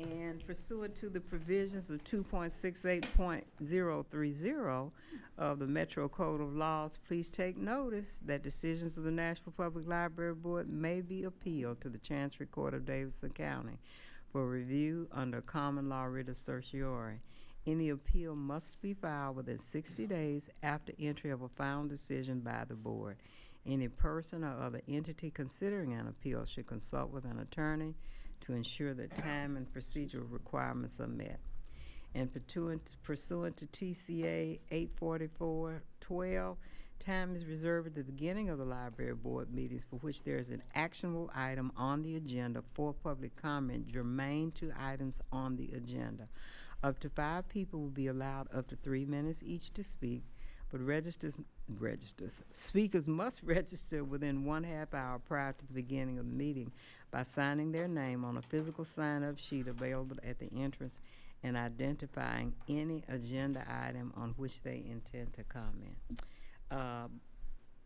And pursuant to the provisions of 2.68.030 of the Metro Code of Laws, please take notice that decisions of the Nashville Public Library Board may be appealed to the Chancery Court of Davidson County for review under common law writ of certiorari. Any appeal must be filed within 60 days after entry of a final decision by the board. Any person or other entity considering an appeal should consult with an attorney to ensure that time and procedural requirements are met. And pursuant to TCA 844-12, time is reserved at the beginning of the library board meetings for which there is an actionable item on the agenda for public comment germane to items on the agenda. Up to 5 people will be allowed up to 3 minutes each to speak, but speakers must register within 1/2 hour prior to the beginning of the meeting by signing their name on a physical sign-up sheet available at the entrance and identifying any agenda item on which they intend to comment.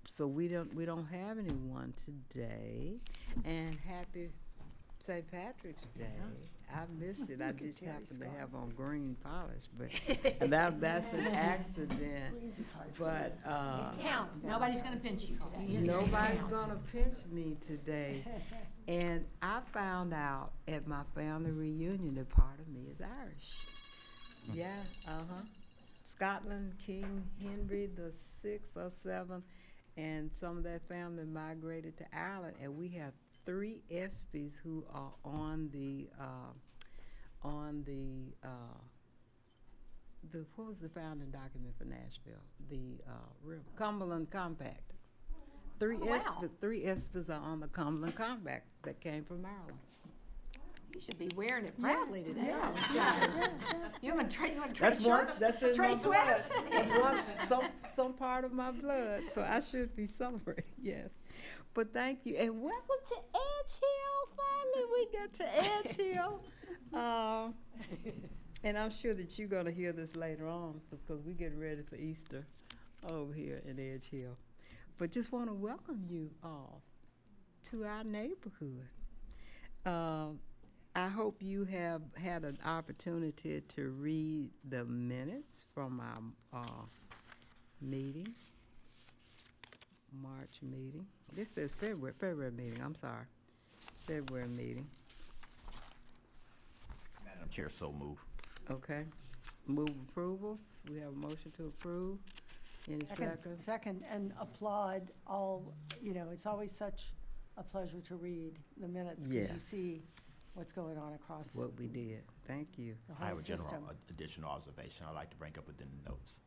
So we don't have anyone today, and happy St. Patrick's Day. I missed it. I just happened to have on green polish, but that's an accident. But It counts. Nobody's gonna pinch you today. nobody's gonna pinch me today. And I found out at my family reunion that part of me is Irish. Yeah, Scotland, King Henry the Sixth or Seventh, and some of that family migrated to Ireland, and we have 3 ESPYs who are on the what was the founding document for Nashville? The Cumberland Compact. 3 Oh, wow. ESPYs, 3 ESPYs are on the Cumberland Compact that came from Ireland. You should be wearing it proudly today. You want to trade That's shirts? that's in Trade my blood. sweaters? That's some part of my blood, so I should be celebrating. Yes, but thank you, and welcome to Edge Hill. Finally, we get to Edge Hill, and I'm sure that you're gonna hear this later on because we get ready for Easter over here in Edge Hill. But just want to welcome you all to our neighborhood. I hope you have had an opportunity to read the minutes from our meeting, March meeting. This says February meeting, I'm sorry, February meeting. Madam Chair, so move. Okay, move approval, we have a motion to approve. Any second? Second, and applaud all, it's always such a pleasure to read the minutes because you Yes. see what's going on across What we did, thank you. the I whole have a system. general additional observation I'd like to bring up within the notes.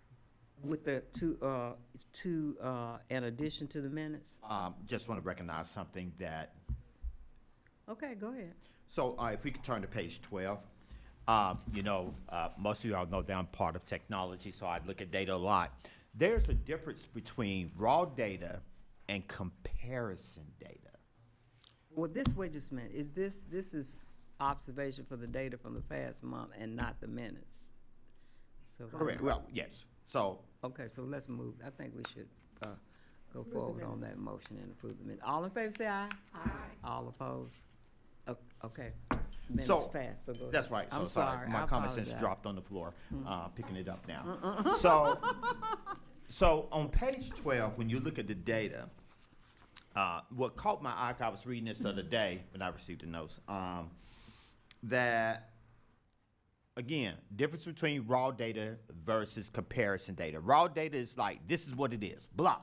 With the, in addition to the minutes? Just want to recognize something that, Okay, go ahead. so if we could turn to page 12. Most of y'all know that I'm part of technology, so I look at data a lot. There's a difference between raw data and comparison data. Well, wait just a minute, this is observation for the data from the past month and not the minutes? So Correct, well, yes. So, okay, so let's move, I think we should, go forward on that motion and approve the minutes. All in favor, say aye. Aye. All opposed? Okay, minutes So, passed, so go ahead. that's right, so I'm sorry, my I common sense apologize. dropped on the floor, picking it up now. So on page 12, when you look at the data, what caught my eye, I was reading this the other day when I received the notes, that, again, difference between raw data versus comparison data. Raw data is like, this is what it is, blah.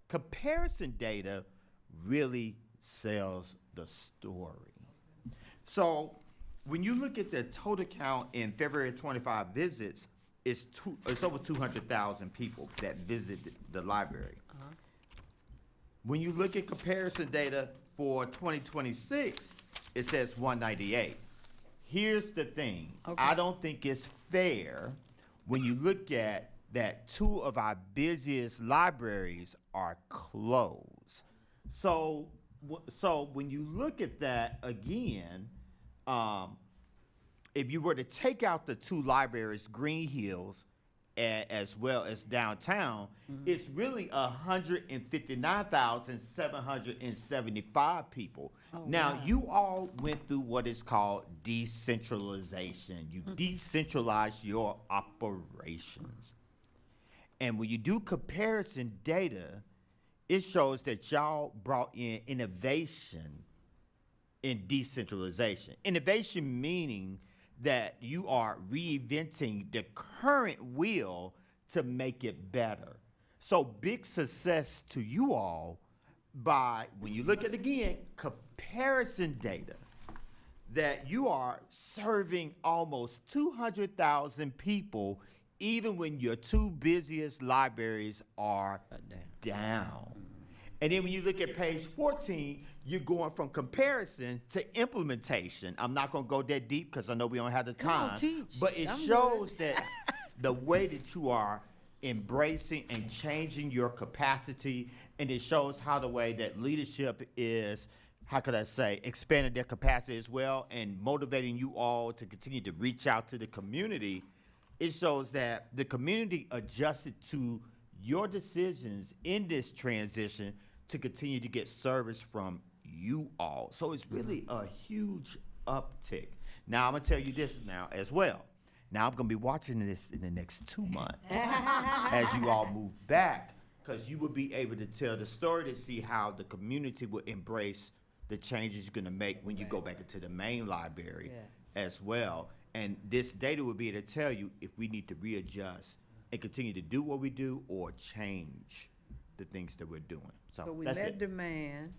Comparison data really sells the story. So when you look at the total count in February 25 visits, it's over 200,000 people that visited the library. When you look at comparison data for 2026, it says 198. Here's the thing. Okay. I don't think it's fair when you look at that 2 of our busiest libraries are closed. So when you look at that again, if you were to take out the 2 libraries, Green Hills as well as downtown, it's really 159,775 people. Now, you all went through what is called decentralization. You decentralize your operations. And when you do comparison data, it shows that y'all brought in innovation in decentralization. Innovation meaning that you are reinventing the current wheel to make it better. So big success to you all by, when you look at, again, comparison data, that you are serving almost 200,000 people even when your two busiest libraries are down. And then when you look at page 14, you're going from comparison to implementation. I'm not going to go that deep because I know we don't have the time. But it shows that the way that you are embracing and changing your capacity, and it shows how the way that leadership is, how could I say, expanding their capacity as well and motivating you all to continue to reach out to the community. It shows that the community adjusted to your decisions in this transition to continue to get service from you all. So it's really a huge uptick. Now, I'm going to tell you this now as well. Now, I'm going to be watching this in the next 2 months as you all move back, because you will be able to tell the story to see how the community will embrace the changes you're going to make when you go back into the main library as well. And this data will be able to tell you if we need to readjust and continue to do what we do or change the things that we're doing. So we that's met it. demand,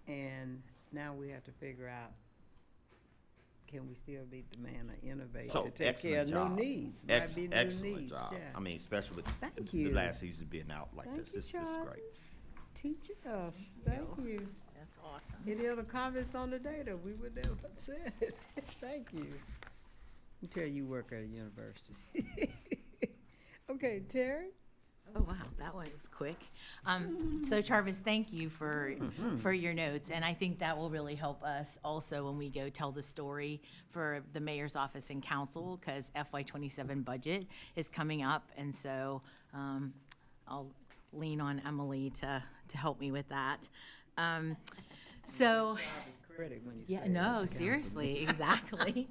and now we have to figure out, can we still meet demand or innovate So to take care of excellent new job. needs? Might be new Excellent needs, job. yeah. I mean, especially with Thank the you. last season being out like Thank this. you, This is Charles. great. Teaching us. Thank you. That's awesome. Any other comments on the data? We would never have said it. Thank you. You tell you work at a university. Okay, Terry? Oh, wow, that one was quick. So Charvis, thank you for your notes, and I think that will really help us also when we go tell the story for the mayor's office and council, because FY27 budget is coming up, and so I'll lean on Emily to help me with that. So. Credit when you Yeah, say it, no, the seriously, exactly.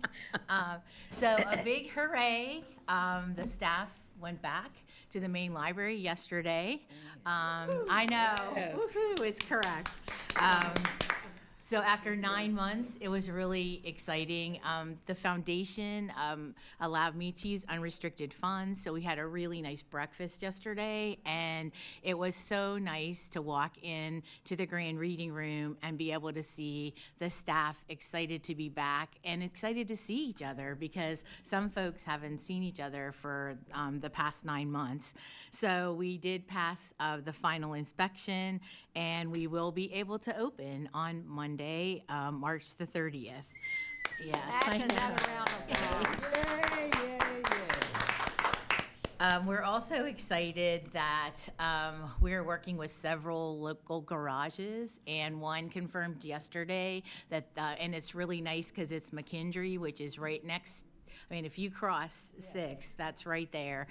So a big hooray. The staff went back to the main library yesterday. I know, woohoo, it's correct. So after 9 months, it was really exciting. The foundation allowed me to use unrestricted funds, so we had a really nice breakfast yesterday, and it was so nice to walk in to the grand reading room and be able to see the staff excited to be back and excited to see each other, because some folks haven't seen each other for the past 9 months. So we did pass the final inspection, and we will be able to open on Monday, March the 30th. Yes, That's I know. another round of applause. Yay, yay, yay. We're also excited that we're working with several local garages, and one confirmed yesterday that, and it's really nice because it's McKendree, which is right next. I mean, if you cross 6, that's right there.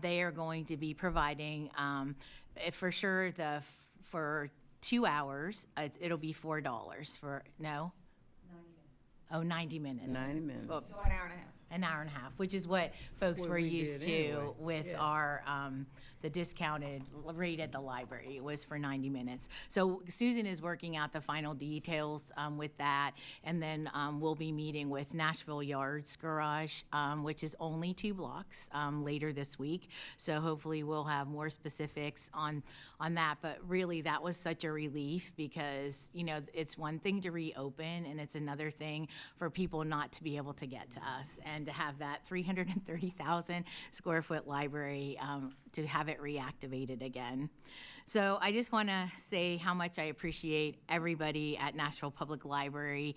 They are going to be providing, for sure, for 2 hours, it'll be $4 for, no? 90 minutes. 90 minutes. Oh, So an hour and a half. an hour and a half, which is what folks What were we used did to anyway. with Yeah. our, the discounted rate at the library. It was for 90 minutes. So Susan is working out the final details with that, and then we'll be meeting with Nashville Yards Garage, which is only 2 blocks, later this week. So hopefully we'll have more specifics on that. But really, that was such a relief, because, you know, it's one thing to reopen, and it's another thing for people not to be able to get to us, and to have that 330,000 square foot library, to have it reactivated again. So I just want to say how much I appreciate everybody at Nashville Public Library,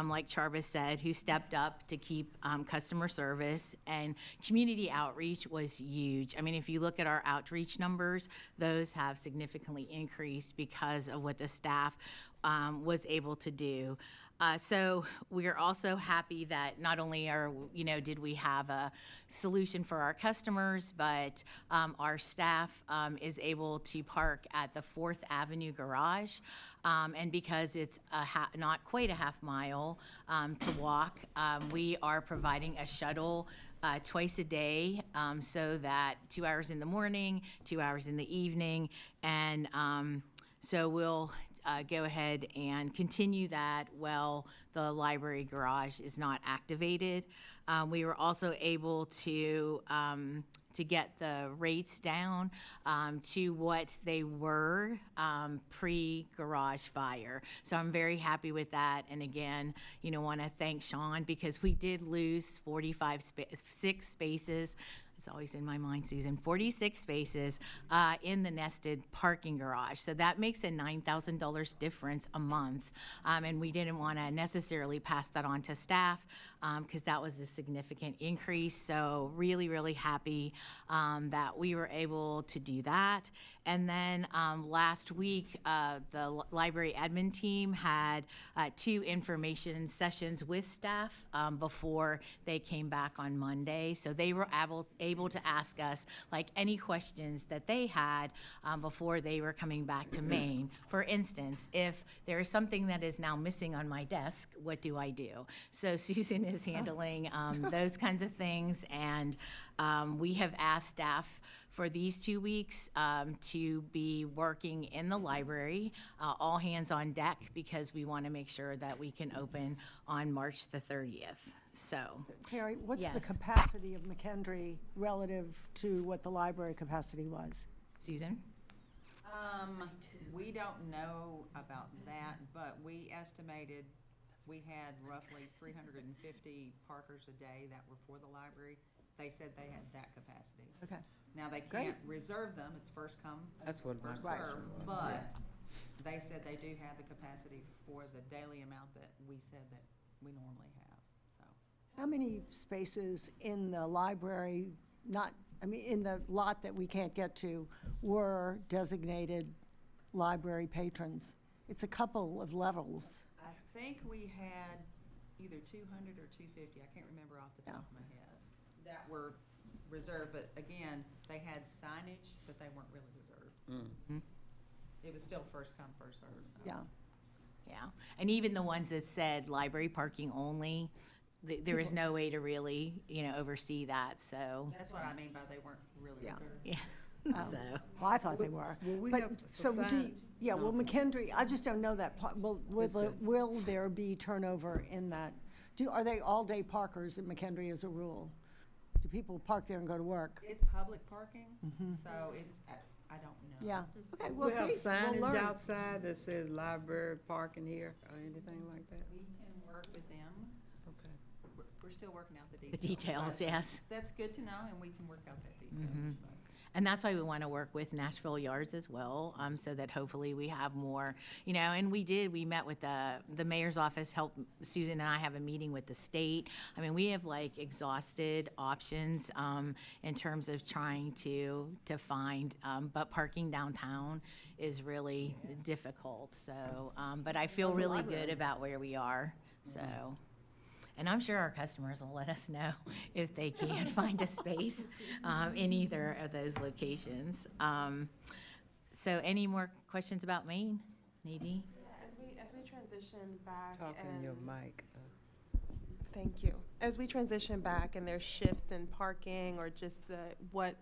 like Charvis said, who stepped up to keep customer service, and community outreach was huge. I mean, if you look at our outreach numbers, those have significantly increased because of what the staff was able to do. So we are also happy that not only did we have a solution for our customers, but our staff is able to park at the 4th Avenue garage. And because it's not quite a half mile to walk, we are providing a shuttle twice a day, so that 2 hours in the morning, 2 hours in the evening, and so we'll go ahead and continue that while the library garage is not activated. We were also able to get the rates down to what they were pre-garage fire. So I'm very happy with that. And again, want to thank Sean, because we did lose 6 spaces. It's always in my mind, Susan, 46 spaces in the nested parking garage. So that makes a $9,000 difference a month. And we didn't want to necessarily pass that on to staff because that was a significant increase. So really, really happy that we were able to do that. And then last week, the library admin team had 2 information sessions with staff before they came back on Monday. So they were able to ask us like any questions that they had before they were coming back to Maine. For instance, if there is something that is now missing on my desk, what do I do? So Susan is handling those kinds of things, and we have asked staff for these 2 weeks to be working in the library, all hands on deck, because we want to make sure that we can open on March the 30th. So, Terry, what's the Yes. capacity of McKendree relative to what the library capacity was? Susan? We don't know about that, but we estimated we had roughly 350 parkers a day that were for the library. They said they had that capacity. Okay. Now, they Great. can't reserve them, it's first come, That's what my first question served, was. but they said they do have the capacity for the daily amount that we said that we normally have, so. How many spaces in the library, in the lot that we can't get to, were designated library patrons? It's a couple of levels. I think we had either 200 or 250, I can't remember off the top of my head, that were reserved, but again, they had signage, but they weren't really reserved. It was still first come, first served, so. Yeah. Yeah. And even the ones that said library parking only, there is no way to really, oversee that. So, That's what I mean by they weren't really Yeah. reserved. yeah. So. Well, I thought they were. Will we But, have so do, assigned- yeah, well, McKendree, I just don't know that, will Listen. will there be turnover in that? Are they all-day parkers at McKendree as a rule? Do people park there and go to work? It's public parking, so it's, I don't know. Yeah, okay, We'll have see. We'll signage learn. outside that says library parking here or anything like that? We can work with them. Okay. We're still working out the The details. details, but yes. That's good to know, and we can work out that detail. but- And that's why we want to work with Nashville Yards as well, so that hopefully we have more, and we met with the mayor's office, Susan and I have a meeting with the state. I mean, we have like exhausted options in terms of trying to find, but parking downtown is really difficult. So, but I feel really good about where we are, so. And I'm sure our customers will let us know if they can't find a space in either of those locations. So any more questions about Maine? Nadine? As we transition back Talk in and your mic. thank you. As we transition back and there's shifts in parking or just what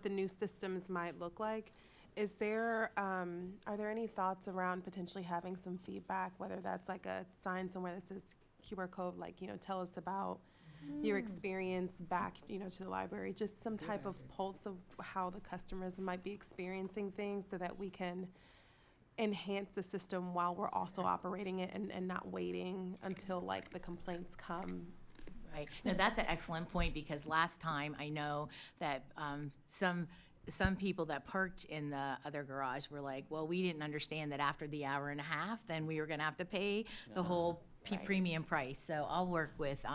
the new systems might look like, are there any thoughts around potentially having some feedback, whether that's like a sign somewhere that says QR code, like, tell us about your experience back, to the library, just some type of pulse of how the customers might be experiencing things so that we can enhance the system while we're also operating it and not waiting until like the complaints come. Right. No, that's an excellent point, because last time I know that some people that parked in the other garage were like, well, we didn't understand that after the hour and a half, then we were going to have to pay the whole premium price. So I'll work with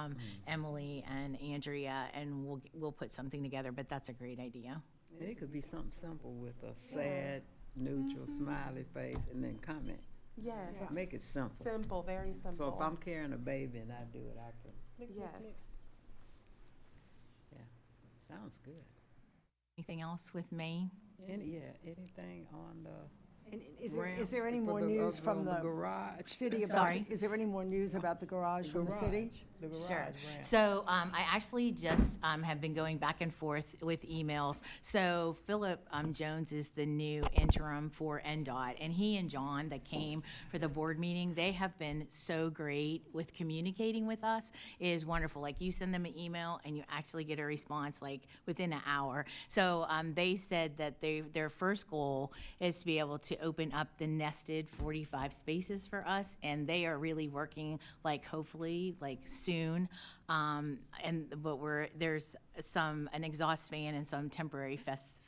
Emily and Andrea, and we'll put something together. But that's a great idea. It could be something simple with a sad, neutral, smiley face and then comment. Yes, Make it simple. simple, very simple. So if I'm carrying a baby and I do it, I can, click, click, Yes. click. Yeah, sounds good. Anything else with Maine? Anything on the And is ramps there any for more the- news of from the garage? city about, Sorry? is there any more news about the garage from the city? The garage Sure. ramp. So I actually just have been going back and forth with emails. So Philip Jones is the new interim for NDOT, and he and John that came for the board meeting, they have been so great with communicating with us. It is wonderful. Like you send them an email and you actually get a response like within an hour. So they said that their first goal is to be able to open up the nested 45 spaces for us, and they are really working like hopefully like soon. But there's an exhaust fan and some temporary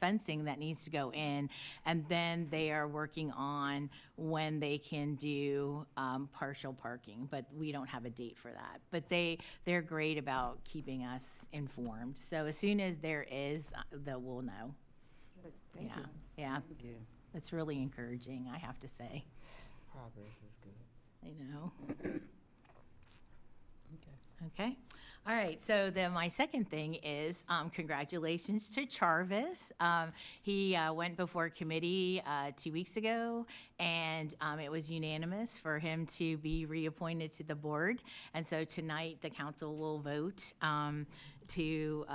fencing that needs to go in, and then they are working on when they can do partial parking, but we don't have a date for that. But they're great about keeping us informed. So as soon as there is, we'll know. Thank you. Yeah, Thank you. it's really encouraging, I have to say. Progress is good. I know. Okay. Okay. All right. So then my second thing is congratulations to Charvis. He went before committee 2 weeks ago, and it was unanimous for him to be reappointed to the board. And so tonight the council will vote to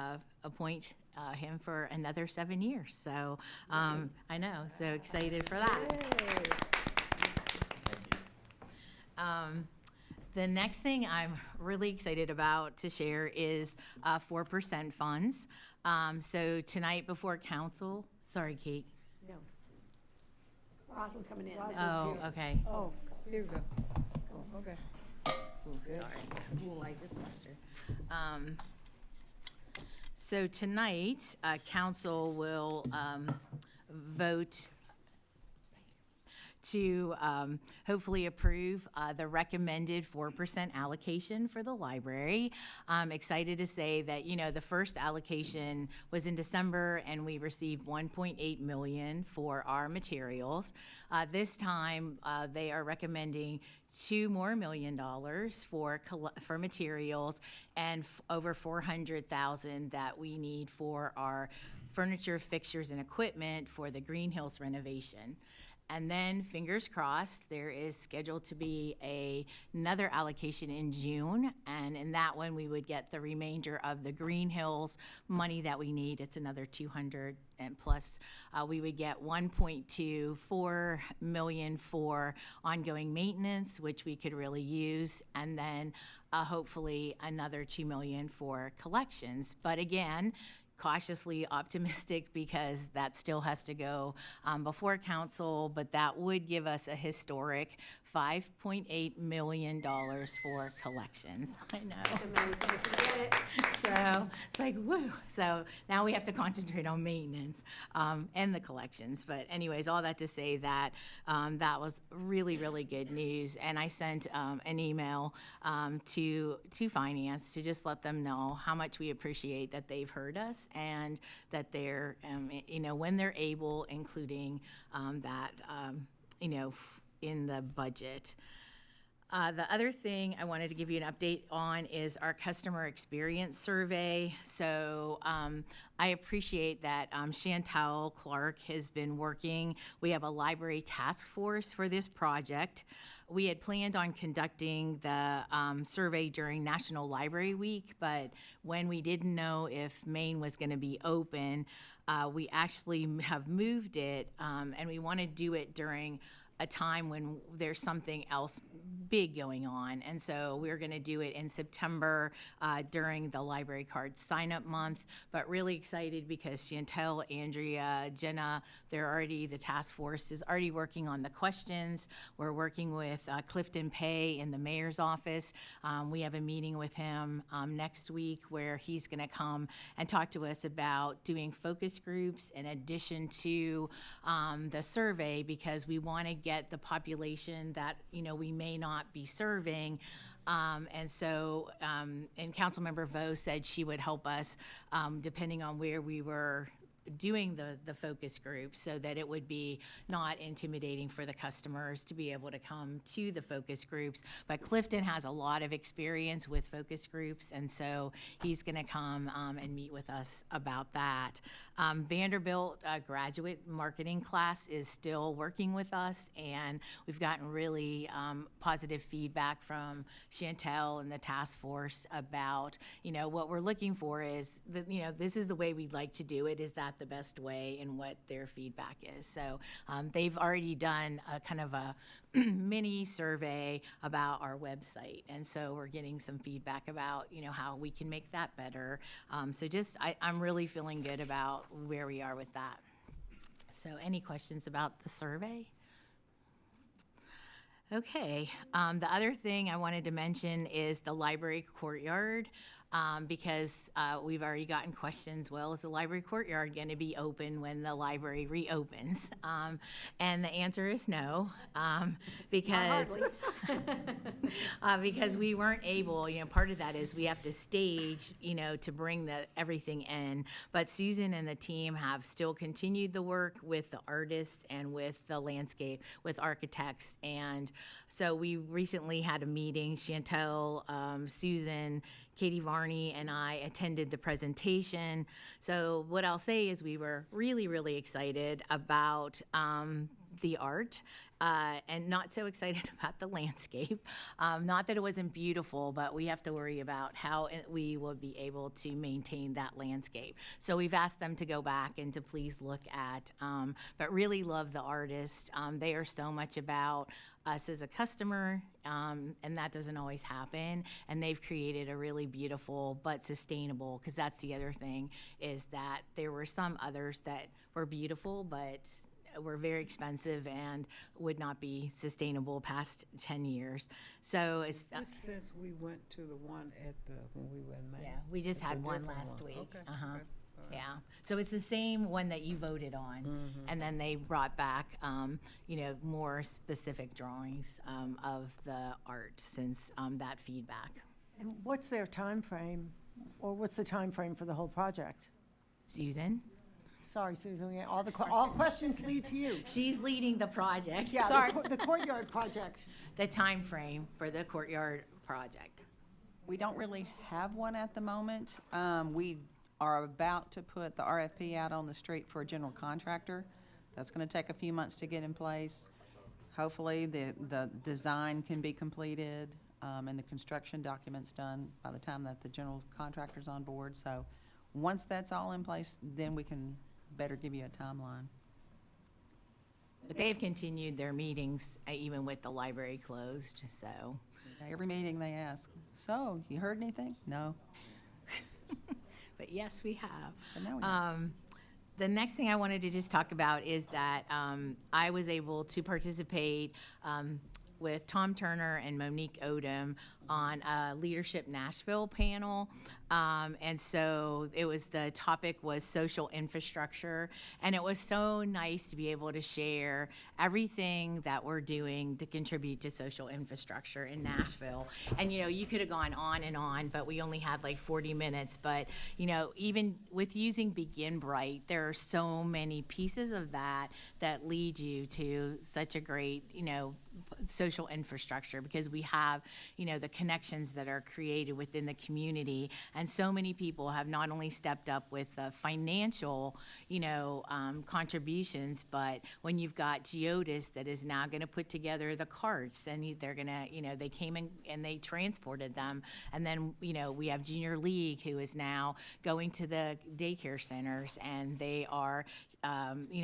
appoint him for another 7 years. So I know. So excited for that. The next thing I'm really excited about to share is 4% funds. So tonight before council, sorry, Kate. No. Rosalind's coming in. Oh, okay. Oh, here we go. Oh, okay. Ooh, sorry. Ooh, I just lost her. So tonight, council will vote to hopefully approve the recommended 4% allocation for the library. I'm excited to say that, the first allocation was in December and we received 1.8 million for our materials. This time, they are recommending $2 more million for materials and over 400,000 that we need for our furniture, fixtures, and equipment for the Green Hills renovation. And then, fingers crossed, there is scheduled to be another allocation in June. And in that one, we would get the remainder of the Green Hills money that we need. It's another 200, and plus we would get 1.24 million for ongoing maintenance, which we could really use. And then hopefully another 2 million for collections. But again, cautiously optimistic because that still has to go before council, but that would give us a historic $5.8 million for collections. I know. That's amazing. If you get it. So it's like, woo. So now we have to concentrate on maintenance and the collections. But anyways, all that to say that that was really, really good news. And I sent an email to finance to just let them know how much we appreciate that they've heard us and that they're, when they're able, including that, in the budget. The other thing I wanted to give you an update on is our customer experience survey. So I appreciate that Chantel Clark has been working. We have a library task force for this project. We had planned on conducting the survey during National Library Week, but when we didn't know if Maine was going to be open, we actually have moved it, and we want to do it during a time when there's something else big going on. And so we're going to do it in September during the library card sign-up month, but really excited because Chantel, Andrea, Jenna, the task force is already working on the questions. We're working with Clifton Pay in the mayor's office. We have a meeting with him next week where he's going to come and talk to us about doing focus groups in addition to the survey, because we want to get the population that we may not be serving. And Councilmember Vo said she would help us depending on where we were doing the focus group so that it would be not intimidating for the customers to be able to come to the focus groups. But Clifton has a lot of experience with focus groups, and so he's going to come and meet with us about that. Vanderbilt graduate marketing class is still working with us, and we've gotten really positive feedback from Chantel and the task force about, what we're looking for is that, this is the way we'd like to do it. Is that the best way, and what their feedback is? So they've already done a kind of a mini survey about our website, and so we're getting some feedback about how we can make that better. So I'm really feeling good about where we are with that. So any questions about the survey? Okay, the other thing I wanted to mention is the library courtyard, because we've already gotten questions, well, is the library courtyard going to be open when the library reopens? And the answer is no, because because we weren't able, part of that is we have to stage, to bring everything in. But Susan and the team have still continued the work with the artists and with the landscape, with architects. And so we recently had a meeting, Chantel, Susan, Katie Varney, and I attended the presentation. So what I'll say is we were really, really excited about the art, and not so excited about the landscape. Not that it wasn't beautiful, but we have to worry about how we will be able to maintain that landscape. So we've asked them to go back and to please look at, but really love the artists. They are so much about us as a customer, and that doesn't always happen. And they've created a really beautiful but sustainable, because that's the other thing, is that there were some others that were beautiful but were very expensive and would not be sustainable past 10 years. So it's Since we went to the one when we were in May. yeah, we just It's a had one different last one. week. Okay, Uh-huh. okay, all right. Yeah, so it's the same one that you voted on, and then they brought back, more specific drawings of the art since that feedback. And what's their time frame, or what's the time frame for the whole project? Susan? Sorry, Susan, yeah, all questions lead to you. She's leading the project. Yeah, the courtyard project. The time frame for the courtyard project. We don't really have one at the moment. We are about to put the RFP out on the street for a general contractor. That's gonna take a few months to get in place. Hopefully, the design can be completed, and the construction documents done by the time that the general contractor's on board. So, once that's all in place, then we can better give you a timeline. But they've continued their meetings, even with the library closed, so. Every meeting they ask, so, you heard anything? No. But yes, we have. But now we know. The next thing I wanted to just talk about is that I was able to participate with Tom Turner and Monique Odom on a Leadership Nashville panel. And so the topic was social infrastructure. And it was so nice to be able to share everything that we're doing to contribute to social infrastructure in Nashville. And, you could have gone on and on, but we only had like 40 minutes. But, even with using Begin Bright, there are so many pieces of that lead you to such a great, social infrastructure, because we have, the connections that are created within the community. And so many people have not only stepped up with financial, contributions, but when you've got Geodis that is now going to put together the carts, and they're going to, they came in and they transported them. And then, we have Junior League, who is now going to the daycare centers, and they are,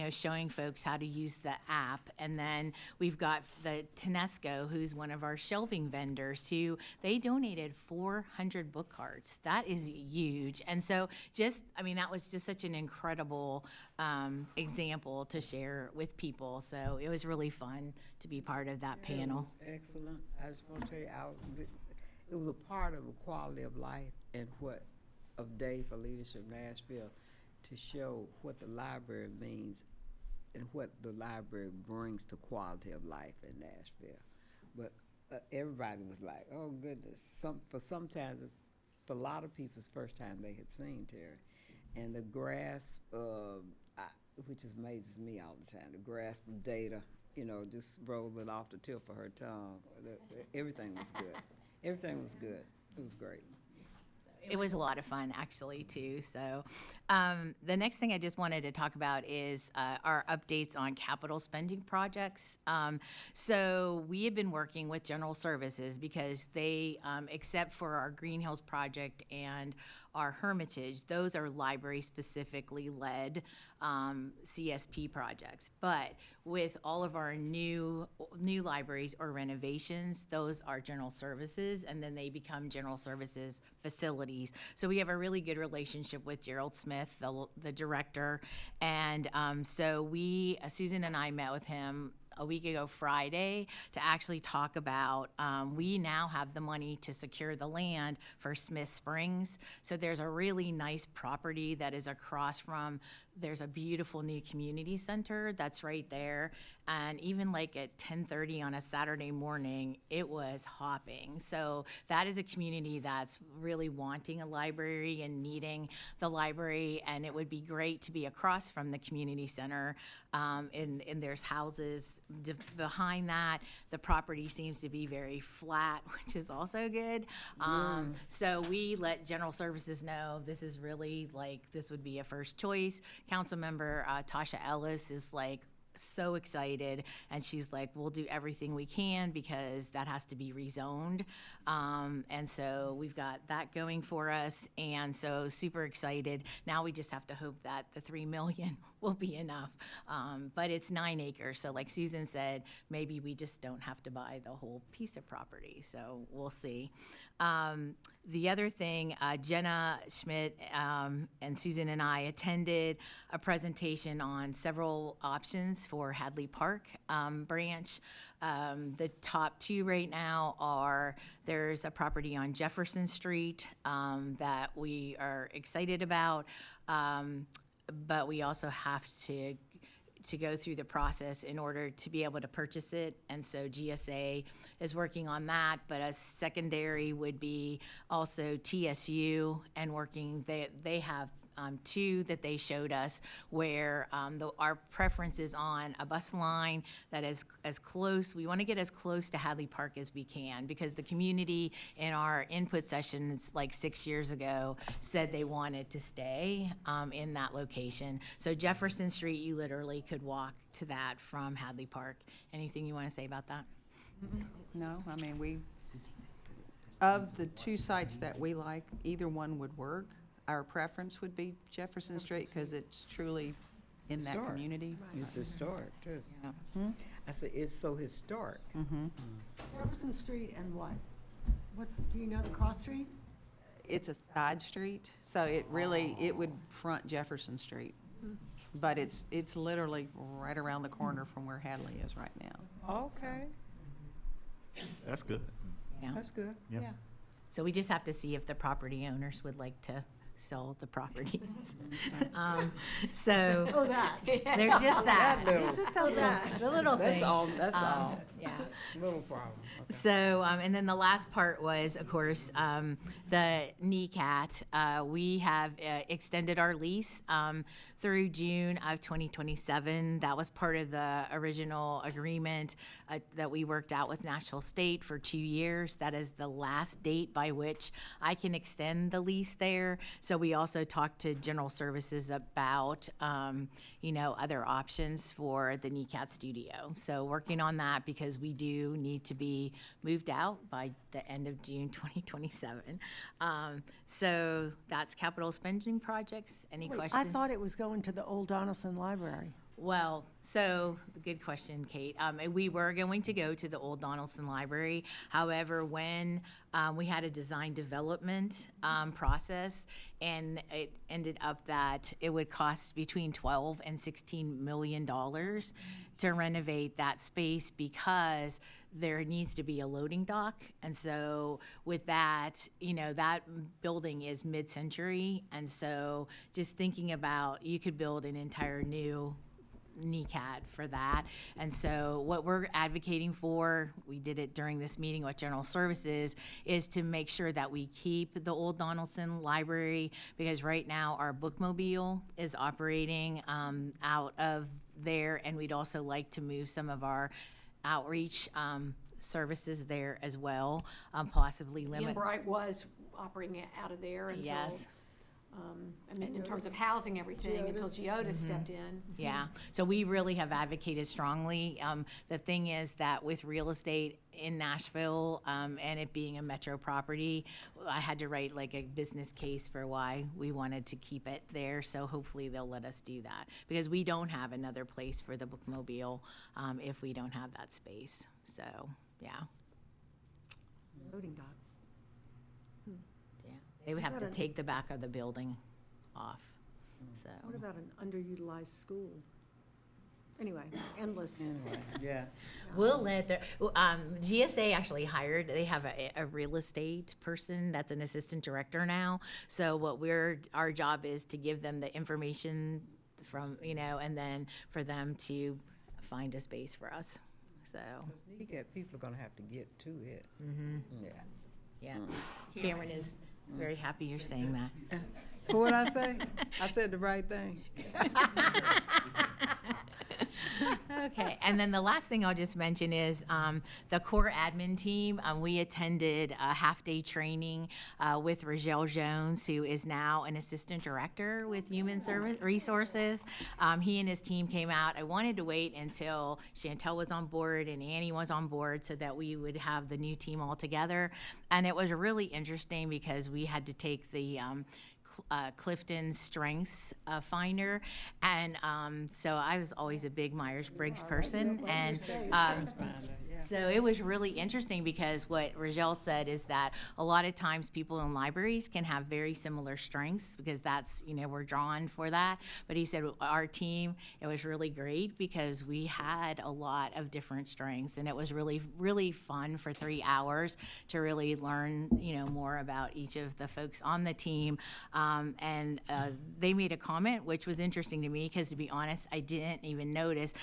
showing folks how to use the app. And then we've got the Tenesco, who's one of our shelving vendors, who they donated 400 book carts. That is huge. And so that was just such an incredible example to share with people. So it was really fun to be part of that panel. It was excellent. I just want to tell you, it was a part of the quality of life and of Day for Leadership Nashville, to show what the library means and what the library brings to quality of life in Nashville. But everybody was like, oh goodness, for a lot of people's first time they had seen Terry. and the grasp of, which amazes me all the time, the grasp of data, just rolling off the tip of her tongue. Everything was good. Everything was good. It was great. It was a lot of fun, actually, too. So the next thing I just wanted to talk about is our updates on capital spending projects. So we have been working with General Services because they, except for our Green Hills project and our Hermitage, those are library specifically led CSP projects. But with all of our new libraries or renovations, those are general services, and then they become general services facilities. So we have a really good relationship with Gerald Smith, the director, and so Susan and I met with him a week ago Friday to actually talk about, we now have the money to secure the land for Smith Springs. So there's a really nice property that is across from, there's a beautiful new community center that's right there. And even like at 10:30 on a Saturday morning, it was hopping. So that is a community that's really wanting a library and needing the library. And it would be great to be across from the community center. And there's houses behind that. The property seems to be very flat, which is also good. So we let General Services know this is really this would be a first choice. Councilmember Tasha Ellis is so excited, and she's like, we'll do everything we can because that has to be rezoned. And so we've got that going for us, and so super excited. Now we just have to hope that the $3 million will be enough. But it's 9 acres, so like Susan said, maybe we just don't have to buy the whole piece of property, so we'll see. The other thing, Jenna Schmidt and Susan and I attended a presentation on several options for Hadley Park branch. The top two right now are, there's a property on Jefferson Street that we are excited about, but we also have to go through the process in order to be able to purchase it. And so GSA is working on that, but a secondary would be also TSU and working, they have two that they showed us where our preference is on a bus line that is as close, we want to get as close to Hadley Park as we can, because the community in our input sessions 6 years ago said they wanted to stay in that location. So Jefferson Street, you literally could walk to that from Hadley Park. Anything you want to say about that? No, I mean, of the two sites that we like, either one would work. Our preference would be Jefferson Street because it's truly in that Historic. community. It's historic, too. Yeah. I said, it's so historic. Jefferson Street and what? Do you know the cross street? It's a side street, so it would front Jefferson Street. But it's literally right around the corner from where Hadley is right now. Okay, That's good. Yeah. that's good. Yeah. So we just have to see if the property owners would like to sell the properties. So Oh, that. there's just that. The little That's thing. all, that's all. Yeah. Little problem. Okay. So, and then the last part was, of course, the NECAT. We have extended our lease through June of 2027. That was part of the original agreement that we worked out with Nashville State for 2 years. That is the last date by which I can extend the lease there. So we also talked to General Services about, other options for the NECAT studio. So working on that because we do need to be moved out by the end of June 2027. So that's capital spending projects. Any Wait, questions? I thought it was going to the old Donaldson Library. Well, so good question, Kate. We were going to go to the old Donaldson Library. However, when we had a design development process, and it ended up that it would cost between $12 and $16 million to renovate that space because there needs to be a loading dock. And so with that, that building is mid-century. And so just thinking about, you could build an entire new NECAD for that. And so what we're advocating for, we did it during this meeting with General Services, is to make sure that we keep the old Donaldson Library, because right now our bookmobile is operating out of there, and we'd also like to move some of our outreach services there as well, possibly limit. Ian Bright was operating it out of there until, Yes. I mean, in terms of housing everything, until Geodis stepped in. Yeah, so we really have advocated strongly. The thing is that with real estate in Nashville, and it being a metro property, I had to write like a business case for why we wanted to keep it there. So hopefully they'll let us do that, because we don't have another place for the bookmobile if we don't have that space. So, yeah. Loading dock. Yeah, they would have to take the back of the building off, so. What about an underutilized school? Anyway, endless. Anyway, yeah. We'll let their, GSA actually hired, they have a real estate person that's an assistant director now. So our job is to give them the information from, and then for them to find a space for us, so. People are gonna have to get to it. Yeah. Yeah, Cameron is very happy you're saying that. What'd I say? I said the right thing. Okay, and then the last thing I'll just mention is the core admin team. We attended a half-day training with Rogel Jones, who is now an assistant director with Human Service Resources. He and his team came out. I wanted to wait until Chantel was on board and Annie was on board so that we would have the new team all together. And it was really interesting because we had to take the Clifton Strengths Finder, and so I was always a big Myers-Briggs person, and so it was really interesting because what Rogel said is that a lot of times people in libraries can have very similar strengths because that's, we're drawn for that. But he said our team, it was really great because we had a lot of different strengths, and it was really, really fun for 3 hours to really learn, more about each of the folks on the team. And they made a comment, which was interesting to me because, to be honest, I didn't even notice.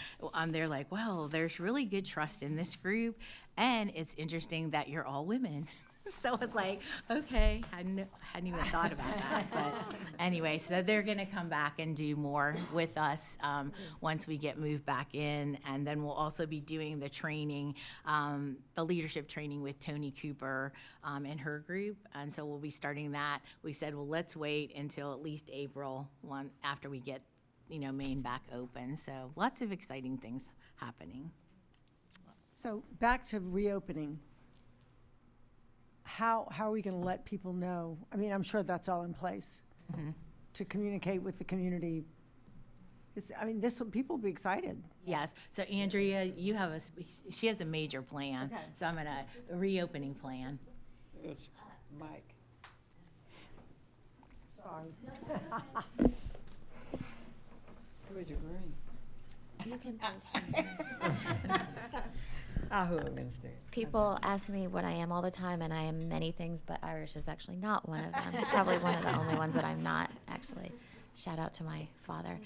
They're like, well, there's really good trust in this group, and it's interesting that you're all women. So I was like, okay, hadn't even thought about that. But anyway, so they're going to come back and do more with us once we get moved back in. And then we'll also be doing the training, the leadership training with Tony Cooper and her group. And so we'll be starting that. We said, well, let's wait until at least April after we get, Maine back open. So lots of exciting things happening. So back to reopening. How are we going to let people know? I mean, I'm sure that's all in place to communicate with the community. People will be excited. Yes. So Andrea, you have she has a major plan. Okay. So I'm a reopening plan. Mike. Sorry. Where's your green? You can post me. I hug instead. People ask me what I am all the time, and I am many things, but Irish is actually not one of them. Probably one of the only ones that I'm not, actually. Shout out to my father.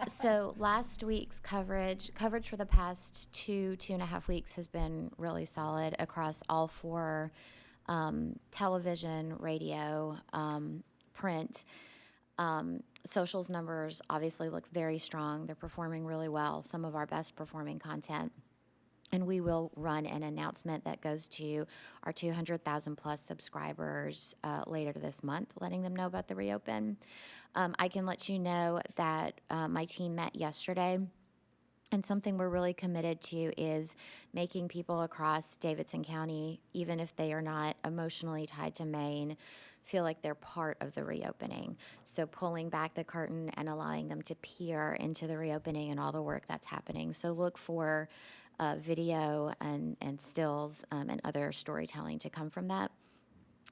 So last week's coverage for the past 2.5 weeks has been really solid across all 4 television, radio, print. Socials numbers obviously look very strong. They're performing really well, some of our best performing content. And we will run an announcement that goes to our 200,000 plus subscribers later this month, letting them know about the reopen. I can let you know that my team met yesterday, and something we're really committed to is making people across Davidson County, even if they are not emotionally tied to Maine, feel like they're part of the reopening. So pulling back the curtain and allowing them to peer into the reopening and all the work that's happening. So look for video and stills and other storytelling to come from that.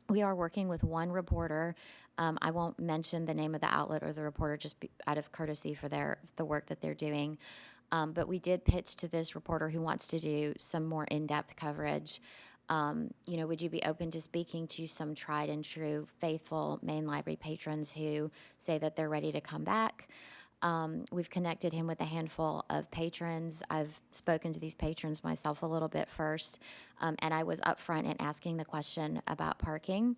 We are working with one reporter. I won't mention the name of the outlet or the reporter just out of courtesy for the work that they're doing. But we did pitch to this reporter who wants to do some more in-depth coverage. Would you be open to speaking to some tried and true faithful Maine Library patrons who say that they're ready to come back? We've connected him with a handful of patrons. I've spoken to these patrons myself a little bit first, and I was upfront in asking the question about parking.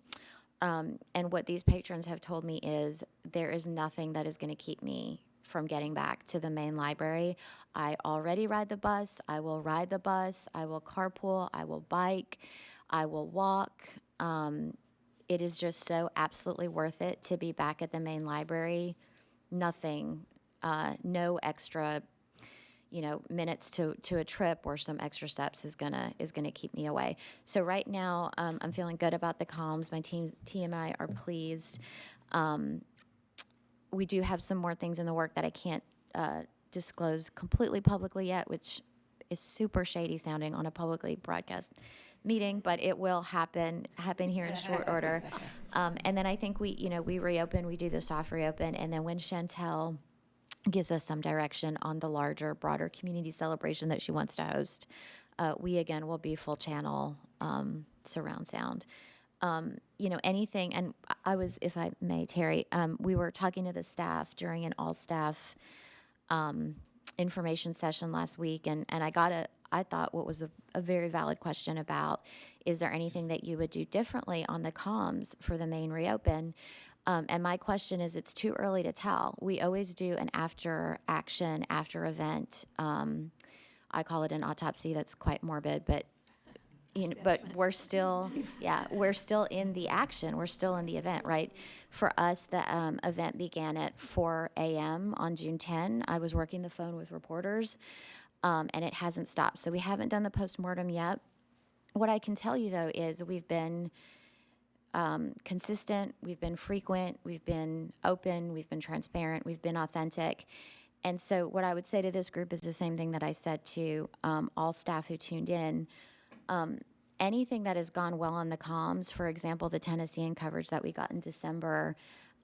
And what these patrons have told me is there is nothing that is going to keep me from getting back to the main library. I already ride the bus. I will ride the bus. I will carpool. I will bike. I will walk. It is just so absolutely worth it to be back at the main library. Nothing, no extra, minutes to a trip or some extra steps is gonna keep me away. So right now, I'm feeling good about the comms. My team and I are pleased. We do have some more things in the work that I can't disclose completely publicly yet, which is super shady sounding on a publicly broadcast meeting, but it will happen here in short order. And then I think we reopen, we do the soft reopen, and then when Chantel gives us some direction on the larger, broader community celebration that she wants to host, we again will be full channel surround sound. Anything, and I was, if I may, Terry, we were talking to the staff during an all-staff information session last week, and I thought what was a very valid question about, is there anything that you would do differently on the comms for the main reopen? And my question is, it's too early to tell. We always do an after action, after event. I call it an autopsy. That's quite morbid, but but we're still in the action. We're still in the event, right? For us, the event began at 4 a.m. on June 10. I was working the phone with reporters, and it hasn't stopped. So we haven't done the postmortem yet. What I can tell you, though, is we've been consistent, we've been frequent, we've been open, we've been transparent, we've been authentic. And so what I would say to this group is the same thing that I said to all staff who tuned in. Anything that has gone well on the comms, for example, the Tennessean coverage that we got in December,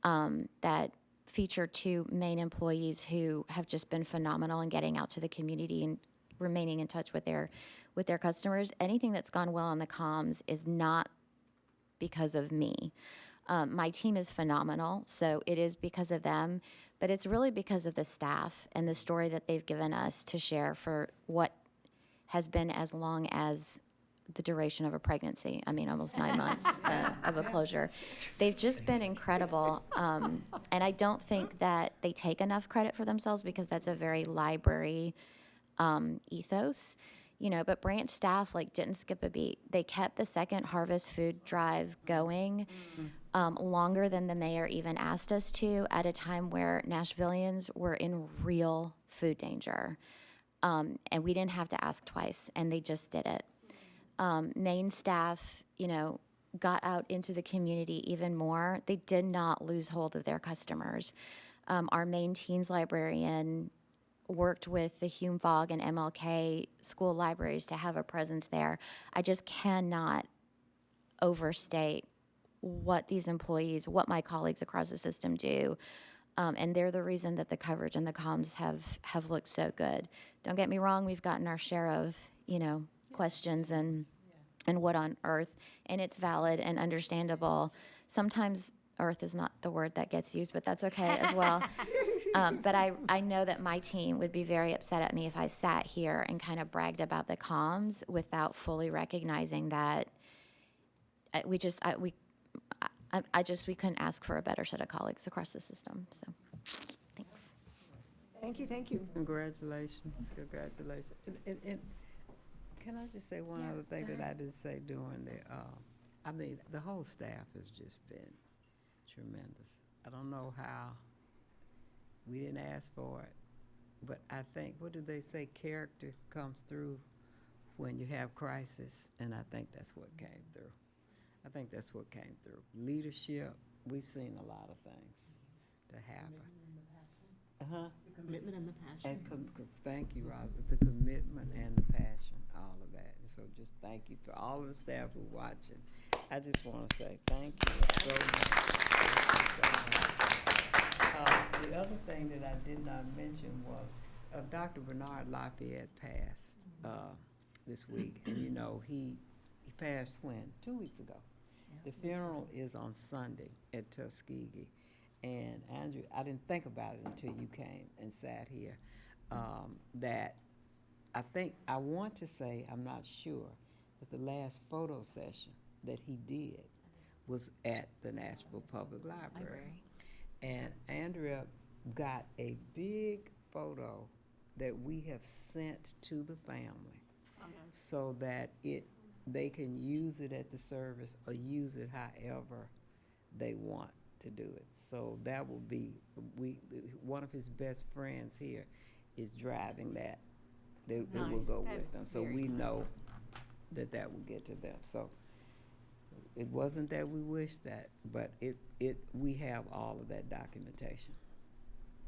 that featured 2 Maine employees who have just been phenomenal in getting out to the community and remaining in touch with their customers. Anything that's gone well on the comms is not because of me. My team is phenomenal, so it is because of them, but it's really because of the staff and the story that they've given us to share for what has been as long as the duration of a pregnancy. I mean, almost 9 months of a closure. They've just been incredible, and I don't think that they take enough credit for themselves because that's a very library ethos. But branch staff didn't skip a beat. They kept the second harvest food drive going longer than the mayor even asked us to, at a time where Nashvillians were in real food danger. And we didn't have to ask twice, and they just did it. Maine staff, got out into the community even more. They did not lose hold of their customers. Our Maine Teens librarian worked with the Hume Fogg and MLK school libraries to have a presence there. I just cannot overstate what these employees, what my colleagues across the system do. And they're the reason that the coverage and the comms have looked so good. Don't get me wrong, we've gotten our share of, questions and what on earth, and it's valid and understandable. Sometimes earth is not the word that gets used, but that's okay as well. But I know that my team would be very upset at me if I sat here and kind of bragged about the comms without fully recognizing that we couldn't ask for a better set of colleagues across the system. So, thanks. Thank you. Congratulations. And can I just say one other thing that I didn't say during the whole staff has just been tremendous. I don't know how we didn't ask for it, but I think, what do they say, character comes through when you have crisis, and I think that's what came through. Leadership, we've seen a lot of things that happen. The commitment and the passion. And thank you, Rosa, the commitment and the passion, all of that. And so just thank you to all of the staff who are watching. I just want to say thank you so much. The other thing that I did not mention was Dr. Bernard Lafayette passed this week. And he passed when? 2 weeks ago. The funeral is on Sunday at Tuskegee. And Andrew, I didn't think about it until you came and sat here, that I want to say, I'm not sure, that the last photo session that he did was at the Nashville Public Library. And Andrea got a big photo that we have sent to the family so that they can use it at the service or use it however they want to do it. So that will be, one of his best friends here is driving that. It will Nice. go That with is them. So very we nice. know that will get to them. So it wasn't that we wished that, but we have all of that documentation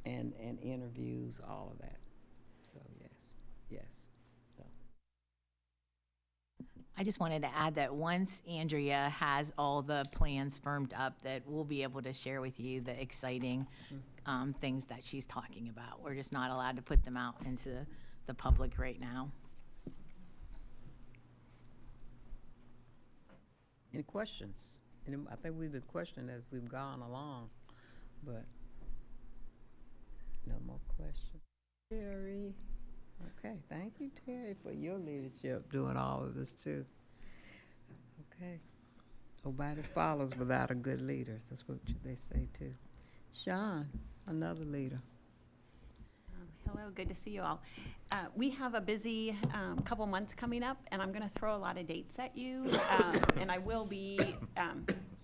and interviews, all of that. So yes. So. I just wanted to add that once Andrea has all the plans firmed up, that we'll be able to share with you the exciting things that she's talking about. We're just not allowed to put them out into the public right now. Any questions? I think we've been questioning as we've gone along, but no more questions. Terry. Okay, thank you, Terry, for your leadership doing all of this too. Okay. Nobody follows without a good leader. That's what they say too. Sean, another leader. Hello, good to see you all. We have a busy couple months coming up, and I'm going to throw a lot of dates at you, and I will be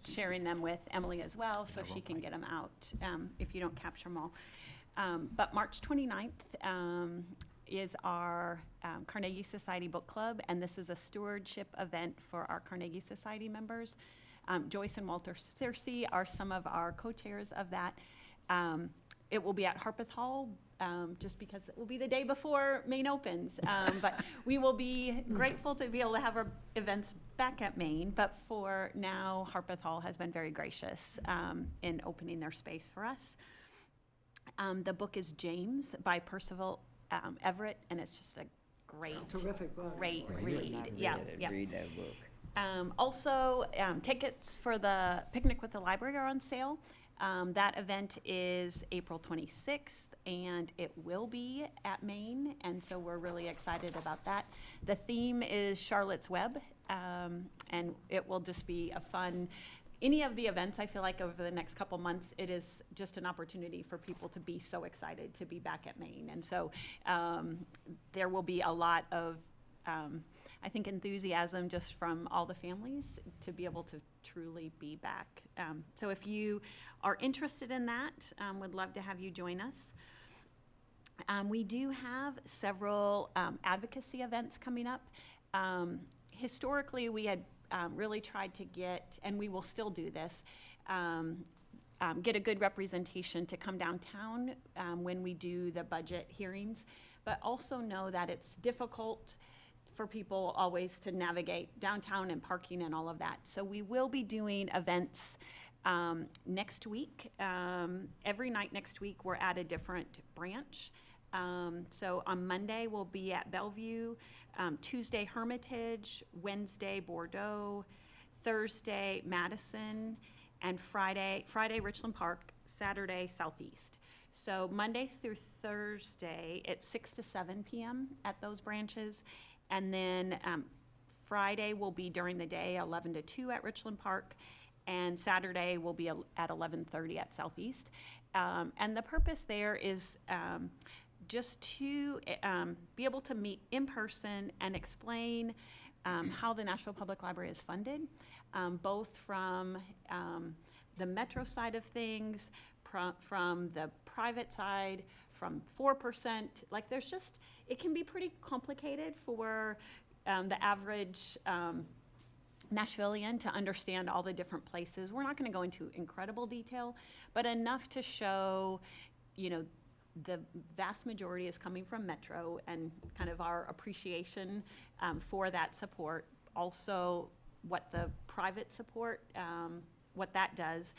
sharing them with Emily as well, so she can get them out if you don't capture them all. But March 29th is our Carnegie Society Book Club, and this is a stewardship event for our Carnegie Society members. Joyce and Walter Searcy are some of our co-chairs of that. It will be at Harpeth Hall, just because it will be the day before Maine opens. But we will be grateful to be able to have our events back at Maine. But for now, Harpeth Hall has been very gracious in opening their space for us. The book is James by Percival Everett, and it's just a great, Terrific book. great Well, you have read. not read Yeah, it. yeah. Read that book. Also, tickets for the Picnic with the Library are on sale. That event is April 26th, and it will be at Maine, and so we're really excited about that. The theme is Charlotte's Web, and it will just be a fun, any of the events, I feel like over the next couple months, it is just an opportunity for people to be so excited to be back at Maine. And so there will be a lot of, I think, enthusiasm just from all the families to be able to truly be back. So if you are interested in that, would love to have you join us. We do have several advocacy events coming up. Historically, we had really tried to get, and we will still do this, get a good representation to come downtown when we do the budget hearings, but also know that it's difficult for people always to navigate downtown and parking and all of that. So we will be doing events next week. Every night next week, we're at a different branch. So on Monday, we'll be at Bellevue, Tuesday, Hermitage, Wednesday, Bordeaux, Thursday, Madison, and Friday, Richland Park, Saturday, Southeast. So Monday through Thursday, it's 6 to 7 p.m. at those branches. And then Friday will be during the day, 11 to 2 at Richland Park. And Saturday will be at 11:30 at Southeast. And the purpose there is just to be able to meet in person and explain how the Nashville Public Library is funded, both from the Metro side of things, from the private side, from 4%. Like there's just, it can be pretty complicated for the average Nashvilleian to understand all the different places. We're not going to go into incredible detail, but enough to show, you know, the vast majority is coming from Metro and kind of our appreciation for that support. Also, what the private support, what that does.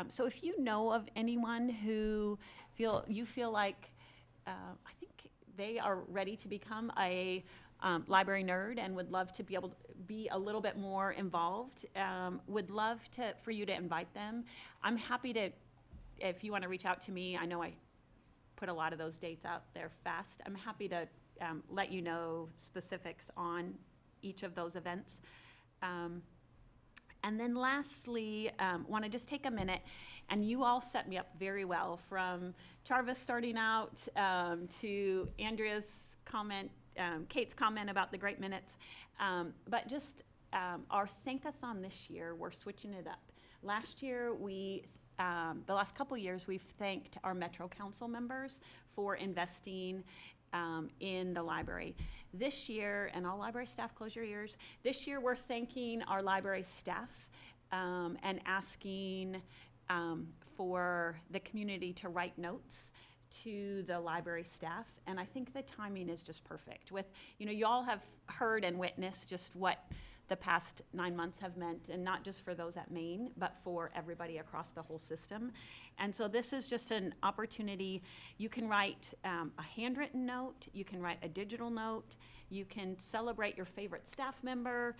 So if you know of anyone who you feel like, I think they are ready to become a library nerd and would love to be able to be a little bit more involved, would love for you to invite them. I'm happy to if you want to reach out to me, I know I put a lot of those dates out there fast. I'm happy to let you know specifics on each of those events. And then lastly, want to just take a minute, and you all set me up very well, from Charvis starting out to Andrea's comment, Kate's comment about the great minutes. But just our Thankathon this year, we're switching it up. Last year, the last couple years, we've thanked our Metro Council members for investing in the library. This year, and all library staff, close your ears, this year we're thanking our library staff and asking for the community to write notes to the library staff. And I think the timing is just perfect. With, you all have heard and witnessed just what the past 9 months have meant, and not just for those at Maine, but for everybody across the whole system. And so this is just an opportunity. You can write a handwritten note, you can write a digital note, you can celebrate your favorite staff member,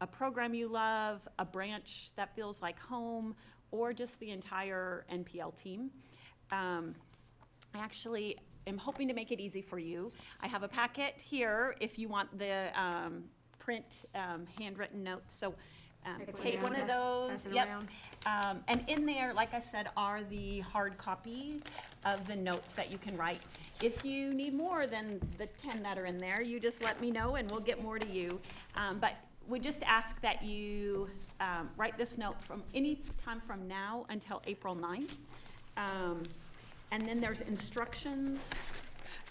a program you love, a branch that feels like home, or just the entire NPL team. I actually am hoping to make it easy for you. I have a packet here if you want the print handwritten notes. So take one of those. Pass it Yep. around. And in there, like I said, are the hard copies of the notes that you can write. If you need more than the 10 that are in there, you just let me know and we'll get more to you. But we just ask that you write this note from any time from now until April 9th. And then there's instructions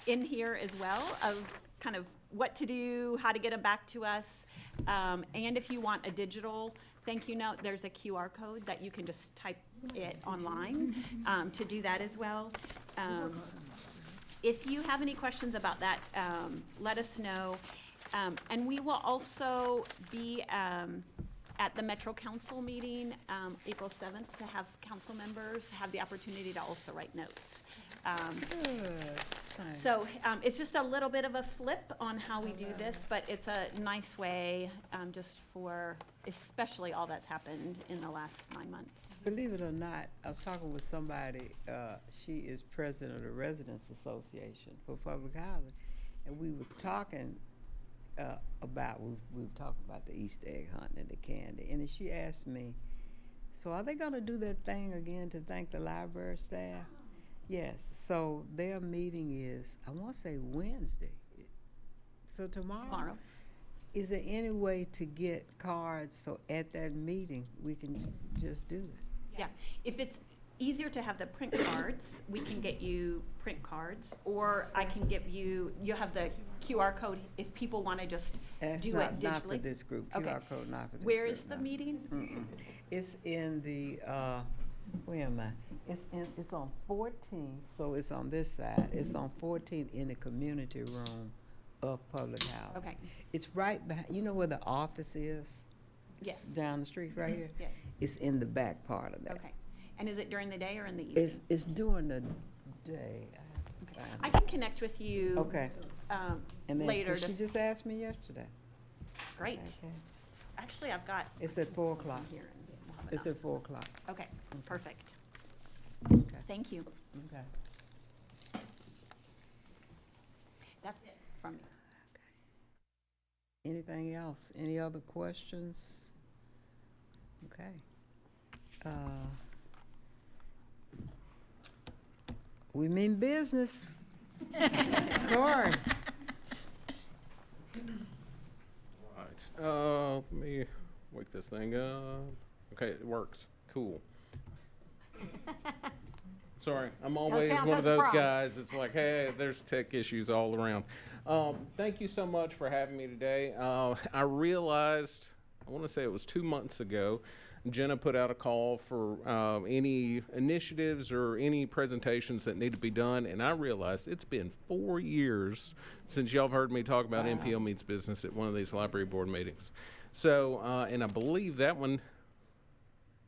in here as well of kind of what to do, how to get them back to us. And if you want a digital thank you note, there's a QR code that you can just type it online to do that as well. If you have any questions about that, let us know. And we will also be at the Metro Council meeting, April 7th, to have council members have the opportunity to also write notes. So it's just a little bit of a flip on how we do this, but it's a nice way just for especially all that's happened in the last 9 months. Believe it or not, I was talking with somebody, she is president of the Residents Association for Public Housing, and we were talking we were talking about the Easter egg hunt and the candy, and then she asked me, so are they gonna do that thing again to thank the library staff? Yes, so their meeting is, I wanna say Wednesday, so tomorrow. Is there any way to get cards so at that meeting we can just do it? Yeah, if it's easier to have the print cards, we can get you print cards, or I can give you, you'll have the QR code if people want to just do it digitally. Not for this group, Okay. QR code not for this group. Where is the no. meeting? It's in the, where am I? It's on 14th, so it's on this side. It's on 14th in the community room of Public Housing. Okay. It's right behind, you know where the office is? Yes. It's down the street right here? Yes. It's in the back part of that. Okay. And is it during the day or in the evening? It's during the day. I can connect with you Okay. And then, later. 'cause she just asked me yesterday. Great. Okay. Actually, I've got It's at 4 o'clock. here. We'll have it It's up. at 4 o'clock. Okay, perfect. Okay. Thank you. Okay. That's it from me. Anything else? Any other questions? Okay. We mean business. Corey. Right. Let me wake this thing up. Okay, it works. Cool. Sorry, I'm always sound one so of those surprised. guys. It's like, hey, there's tech issues all around. Thank you so much for having me today. I realized, I want to say it was 2 months ago, Jenna put out a call for any initiatives or any presentations that need to be done, and I realized it's been 4 years since y'all have heard me talk about NPL Meets Business at one of these library board meetings. So, and I believe that one,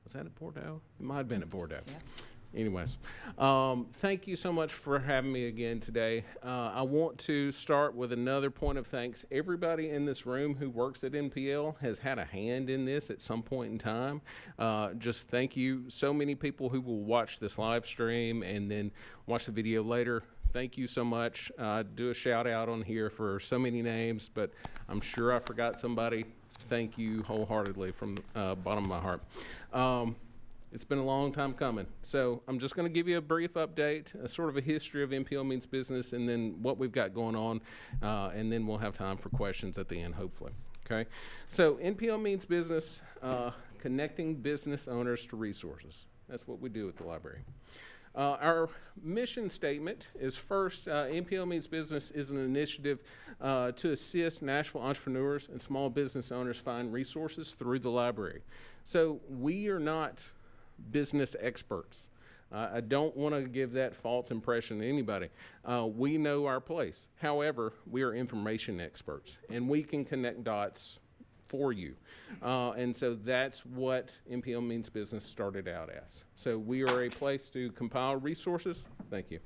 was that at Bordeaux? It might have been at Bordeaux. anyways, thank you so much for having me again today. I want to start with another point of thanks. Everybody in this room who works at NPL has had a hand in this at some point in time. Just thank you. So many people who will watch this live stream and then watch the video later. Thank you so much. Do a shout out on here for so many names, but I'm sure I forgot somebody. Thank you wholeheartedly from the bottom of my heart. It's been a long time coming. So I'm just going to give you a brief update, a sort of a history of NPL Means Business, and then what we've got going on, and then we'll have time for questions at the end, hopefully. Okay. So NPL Means Business, connecting business owners to resources. That's what we do at the library. Our mission statement is first, NPL Means Business is an initiative to assist Nashville entrepreneurs and small business owners find resources through the library. So we are not business experts. I don't want to give that false impression to anybody. We know our place. However, we are information experts, and we can connect dots for you. And so that's what NPL Means Business started out as. So we are a place to compile resources. Thank you.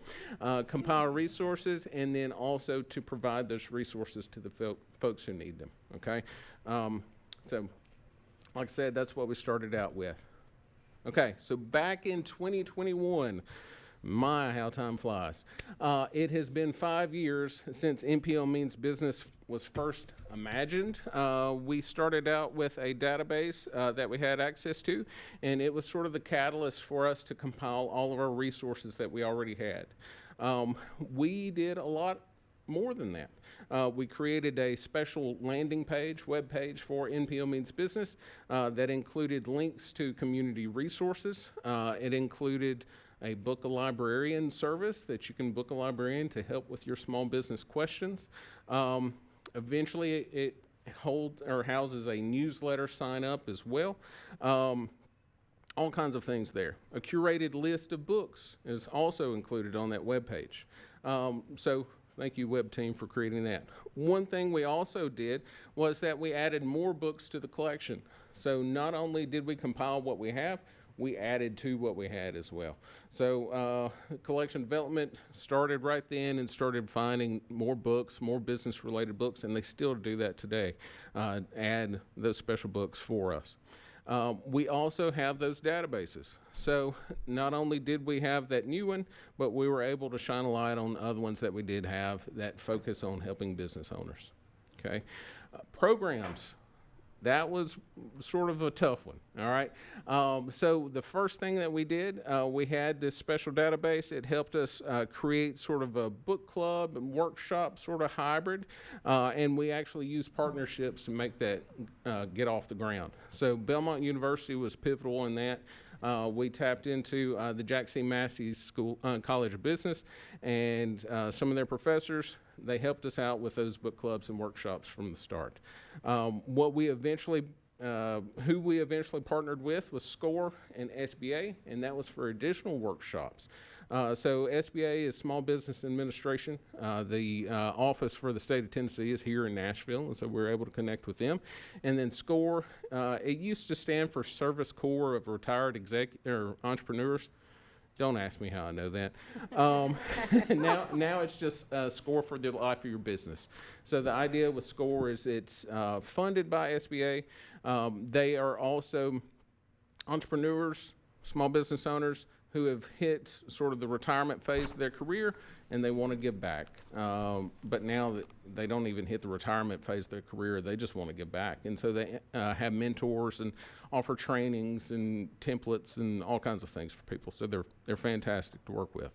Compile resources, and then also to provide those resources to the folks who need them. Okay. So like I said, that's what we started out with. Okay, so back in 2021, my, how time flies. It has been 5 years since NPL Means Business was first imagined. We started out with a database that we had access to, and it was sort of the catalyst for us to compile all of our resources that we already had. We did a lot more than that. We created a special landing page, web page for NPL Means Business that included links to community resources. It included a book a librarian service that you can book a librarian to help with your small business questions. Eventually, it holds or houses a newsletter sign up as well. All kinds of things there. A curated list of books is also included on that web page. So thank you, web team, for creating that. One thing we also did was that we added more books to the collection. So not only did we compile what we have, we added to what we had as well. So collection development started right then and started finding more books, more business-related books, and they still do that today, add those special books for us. We also have those databases. So not only did we have that new one, but we were able to shine a light on other ones that we did have that focus on helping business owners. Okay, programs. That was sort of a tough one, all right? So the first thing that we did, we had this special database. It helped us create sort of a book club and workshop sort of hybrid, and we actually used partnerships to make that get off the ground. So Belmont University was pivotal in that. We tapped into the Jack C. Massey School, College of Business, and some of their professors. They helped us out with those book clubs and workshops from the start. Who we eventually partnered with was SCORE and SBA, and that was for additional workshops. So SBA is Small Business Administration. The office for the state of Tennessee is here in Nashville, and so we were able to connect with them. And then SCORE, it used to stand for Service Corps of Retired Entrepreneurs. Don't ask me how I know that. Now it's just SCORE for the life of your business. So the idea with SCORE is it's funded by SBA. They are also entrepreneurs, small business owners who have hit sort of the retirement phase of their career and they want to give back. But now that they don't even hit the retirement phase of their career, they just want to give back. And so they have mentors and offer trainings and templates and all kinds of things for people. So they're fantastic to work with.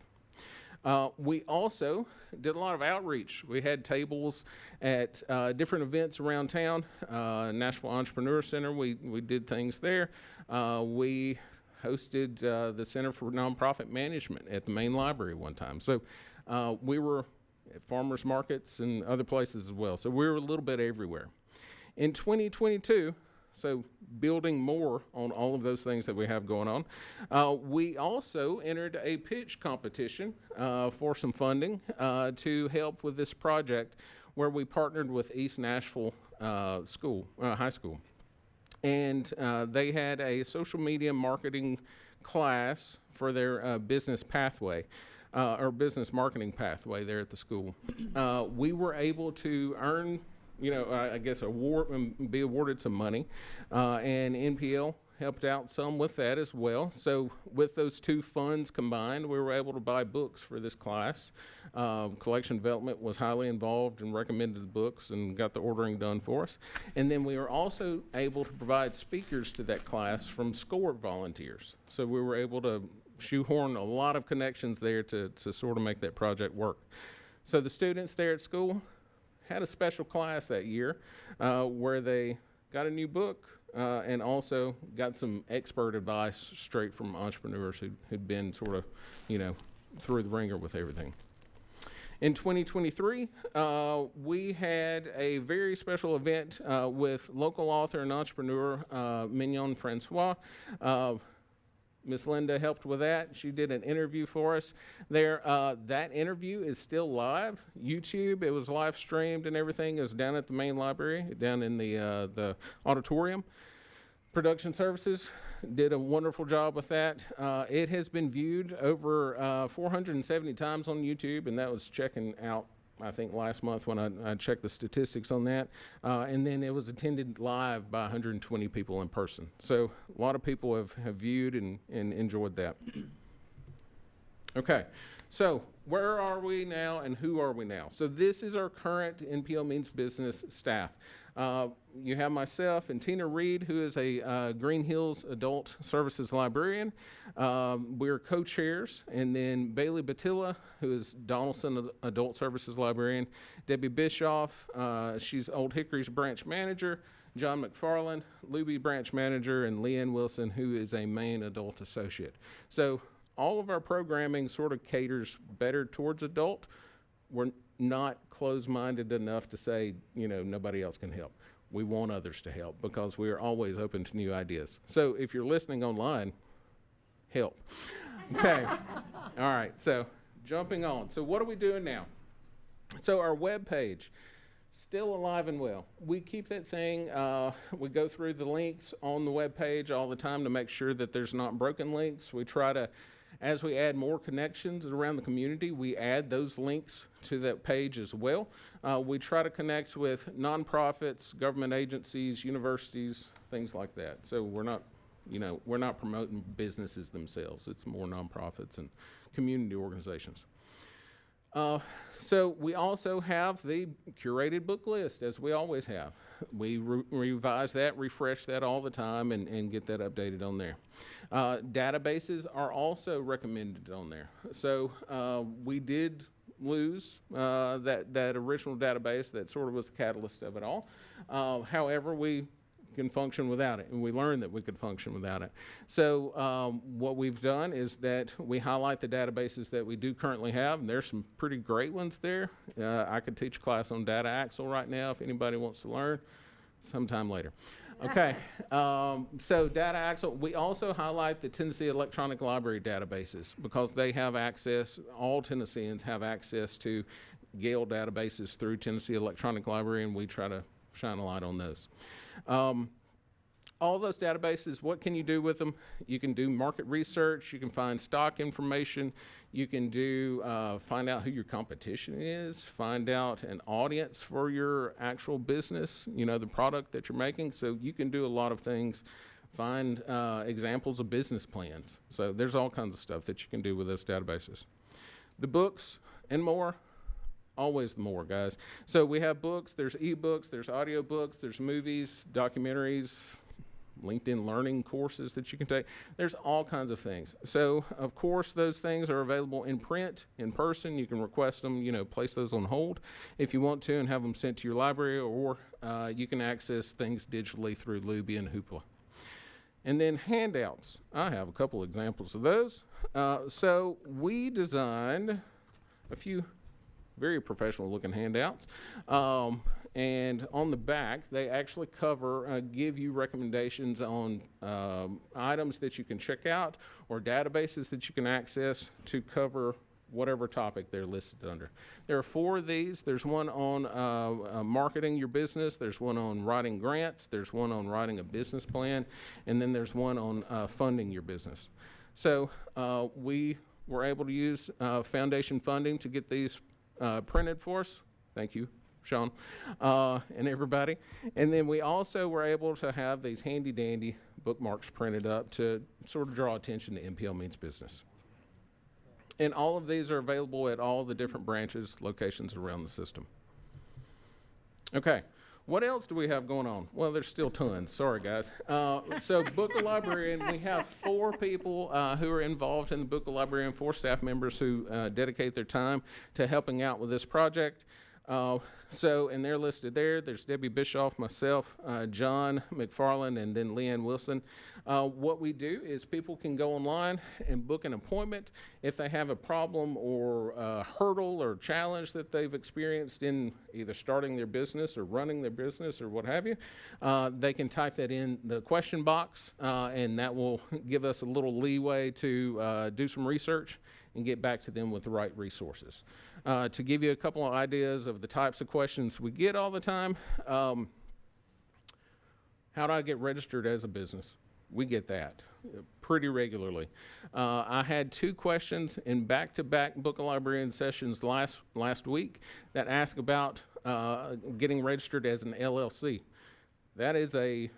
We also did a lot of outreach. We had tables at different events around town. Nashville Entrepreneur Center, we did things there. We hosted the Center for Nonprofit Management at the main library one time. So we were at farmers markets and other places as well. So we were a little bit everywhere. In 2022, so building more on all of those things that we have going on, we also entered a pitch competition for some funding to help with this project where we partnered with East Nashville High School. and they had a social media marketing class for their business pathway. Or business marketing pathway there at the school. We were able to earn, I guess, be awarded some money, and NPL helped out some with that as well. So with those two funds combined, we were able to buy books for this class. Collection development was highly involved and recommended the books and got the ordering done for us. And then we were also able to provide speakers to that class from SCORE volunteers. So we were able to shoehorn a lot of connections there to sort of make that project work. So the students there at school had a special class that year where they got a new book and also got some expert advice straight from entrepreneurs who'd been sort of, through the ringer with everything. In 2023, we had a very special event with local author and entrepreneur Mignon Francois. Miss Linda helped with that. She did an interview for us there. That interview is still live. YouTube, it was live streamed and everything. It was down at the main library, down in the auditorium. Production Services did a wonderful job with that. It has been viewed over 470 times on YouTube, and that was checking out, I think, last month when I checked the statistics on that. And then it was attended live by 120 people in person. So a lot of people have viewed and enjoyed that. Okay, so where are we now and who are we now? So this is our current NPO Means Business staff. You have myself and Tina Reed, who is a Green Hills Adult Services Librarian. We're co-chairs. And then Bailey Batilla, who is Donaldson Adult Services Librarian. Debbie Bischoff, she's Old Hickory's branch manager. John McFarland, Luby branch manager, and Leanne Wilson, who is a Maine adult associate. So all of our programming sort of caters better towards adult. We're not closed-minded enough to say, nobody else can help. We want others to help because we are always open to new ideas. So if you're listening online, help. Okay. All right. So jumping on. So what are we doing now? So our web page, still alive and well. We keep that thing, we go through the links on the web page all the time to make sure that there's not broken links. We try to, as we add more connections around the community, we add those links to that page as well. We try to connect with nonprofits, government agencies, universities, things like that. So we're not promoting businesses themselves. It's more nonprofits and community organizations. So we also have the curated book list, as we always have. We revise that, refresh that all the time, and get that updated on there. Databases are also recommended on there. So we did lose that original database that sort of was the catalyst of it all. However, we can function without it, and we learned that we could function without it. So what we've done is that we highlight the databases that we do currently have, and there's some pretty great ones there. I could teach a class on Data Axle right now if anybody wants to learn sometime later. Okay, so Data Axle, we also highlight the Tennessee Electronic Library databases because they have access, all Tennesseans have access to Gale databases through Tennessee Electronic Library, and we try to shine a light on those. All those databases, what can you do with them? You can do market research, you can find stock information, you can do find out who your competition is, find out an audience for your actual business, the product that you're making. So you can do a lot of things, find examples of business plans. So there's all kinds of stuff that you can do with those databases. The books and more. Always more, guys. So we have books, there's ebooks, there's audiobooks, there's movies, documentaries, LinkedIn learning courses that you can take. There's all kinds of things. So, of course, those things are available in print, in person. You can request them, place those on hold if you want to and have them sent to your library, or you can access things digitally through Luby and Hoopla. And then handouts. I have a couple examples of those. So we designed a few very professional looking handouts. And on the back, they actually cover, give you recommendations on items that you can check out or databases that you can access to cover whatever topic they're listed under. There are 4 of these. There's one on marketing your business. There's one on writing grants. There's one on writing a business plan. And then there's one on funding your business. So we were able to use foundation funding to get these printed for us. Thank you, Sean, and everybody. And then we also were able to have these handy dandy bookmarks printed up to sort of draw attention to NPL Means Business. And all of these are available at all the different branches, locations around the system. Okay, what else do we have going on? Well, there's still tons. Sorry, guys. So Book a Librarian, we have 4 people who are involved in the Book a Librarian, 4 staff members who dedicate their time to helping out with this project. And they're listed there. There's Debbie Bischoff, myself, John McFarland, and then Leanne Wilson. What we do is people can go online and book an appointment if they have a problem or a hurdle or challenge that they've experienced in either starting their business or running their business or what have you. They can type that in the question box, and that will give us a little leeway to do some research and get back to them with the right resources. To give you a couple of ideas of the types of questions we get all the time, how do I get registered as a business? We get that pretty regularly. I had 2 questions in back-to-back Book a Librarian sessions last week that ask about getting registered as an LLC. That is a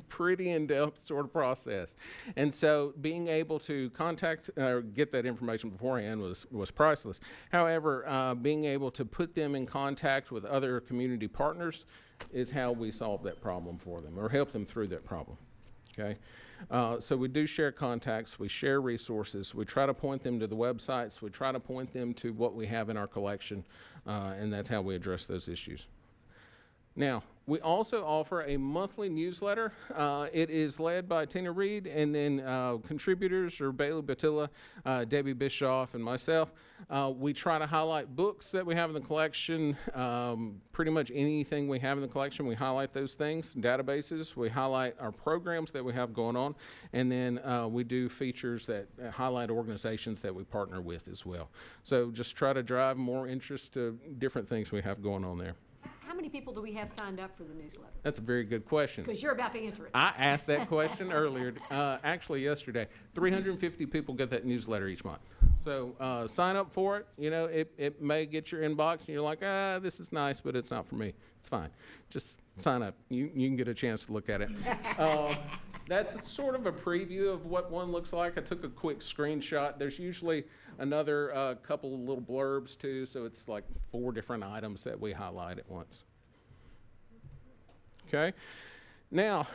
pretty in-depth sort of process. And so being able to contact or get that information beforehand was priceless. However, being able to put them in contact with other community partners is how we solve that problem for them or help them through that problem. Okay? So we do share contacts, we share resources, we try to point them to the websites, we try to point them to what we have in our collection, and that's how we address those issues. Now, we also offer a monthly newsletter. It is led by Tina Reed, and then contributors are Bailey Batilla, Debbie Bischoff, and myself. We try to highlight books that we have in the collection, pretty much anything we have in the collection, we highlight those things, databases, we highlight our programs that we have going on, and then we do features that highlight organizations that we partner with as well. So just try to drive more interest to different things we have going on there. How many people do we have signed up for the newsletter? That's a very good question. Because you're about to answer it. I asked that question earlier, actually yesterday. 350 people get that newsletter each month. So sign up for it. You know, it may get your inbox and you're like, this is nice, but it's not for me. It's fine. Just sign up. You can get a chance to look at it. That's sort of a preview of what one looks like. I took a quick screenshot. There's usually another couple of little blurbs too, so it's like 4 different items that we highlight at once. Okay. Now,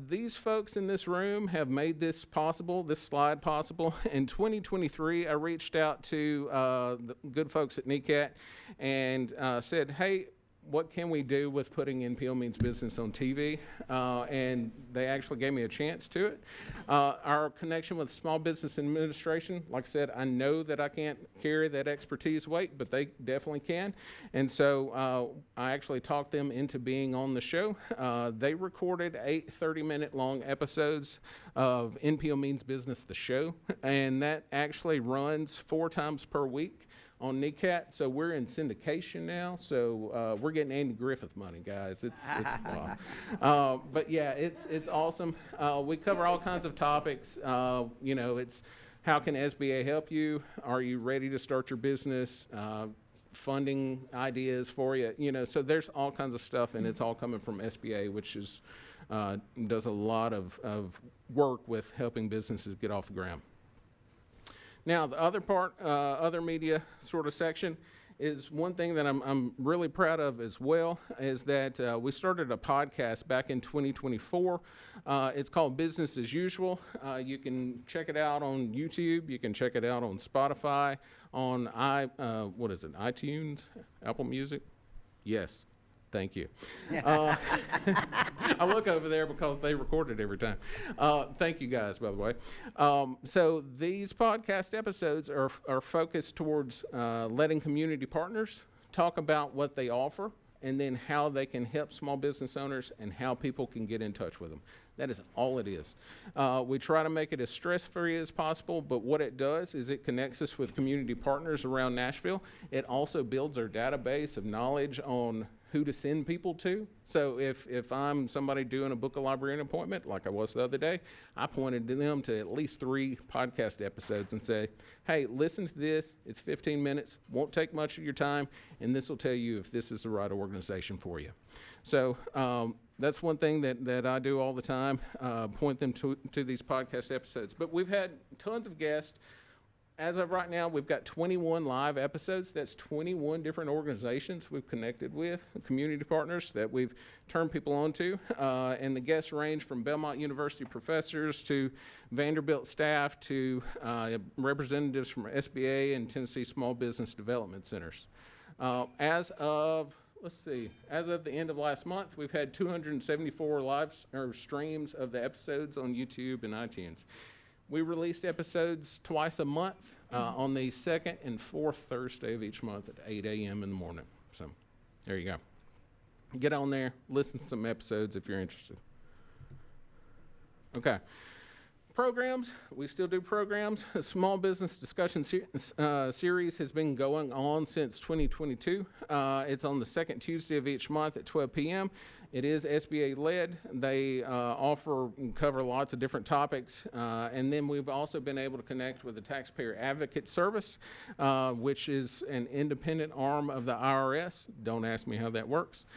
these folks in this room have made this possible, this slide possible. In 2023, I reached out to the good folks at NECAT and said, hey, what can we do with putting NPL Means Business on TV? And they actually gave me a chance to it. Our connection with Small Business Administration, like I said, I know that I can't carry that expertise weight, but they definitely can. And so I actually talked them into being on the show. They recorded 8 30-minute long episodes of NPL Means Business, the show, and that actually runs 4 times per week on NECAT, so we're in syndication now, so we're getting Andy Griffith money, guys. It's but yeah, it's awesome. We cover all kinds of topics. You know, it's how can SBA help you? Are you ready to start your business? Funding ideas for you, you know, so there's all kinds of stuff, and it's all coming from SBA, which is does a lot of work with helping businesses get off the ground. Now, the other part, other media sort of section, is one thing that I'm really proud of as well, is that we started a podcast back in 2024. It's called Business as Usual. You can check it out on YouTube. You can check it out on Spotify, on iTunes, Apple Music? Yes. Thank you. I look over there because they record it every time. Thank you guys, by the way. So these podcast episodes are focused towards letting community partners talk about what they offer and then how they can help small business owners and how people can get in touch with them. That is all it is. We try to make it as stress-free as possible, but what it does is it connects us with community partners around Nashville. It also builds our database of knowledge on who to send people to. So if I'm somebody doing a book a librarian appointment, like I was the other day, I pointed to them to at least 3 podcast episodes and say, hey, listen to this. It's 15 minutes, won't take much of your time, and this will tell you if this is the right organization for you. So that's one thing that I do all the time, point them to these podcast episodes. But we've had tons of guests. As of right now, we've got 21 live episodes. That's 21 different organizations we've connected with, community partners that we've turned people on to. And the guests range from Belmont University professors to Vanderbilt staff to representatives from SBA and Tennessee Small Business Development Centers. As of the end of last month, we've had 274 live streams of the episodes on YouTube and iTunes. We release episodes twice a month on the 2nd and 4th Thursday of each month at 8 a.m. in the morning. So there you go. Get on there, listen to some episodes if you're interested. Okay. Programs, we still do programs. A small business discussion series has been going on since 2022. It's on the 2nd Tuesday of each month at 12 p.m. It is SBA led. They offer and cover lots of different topics. And then we've also been able to connect with the Taxpayer Advocate Service, which is an independent arm of the IRS. Don't ask me how that works.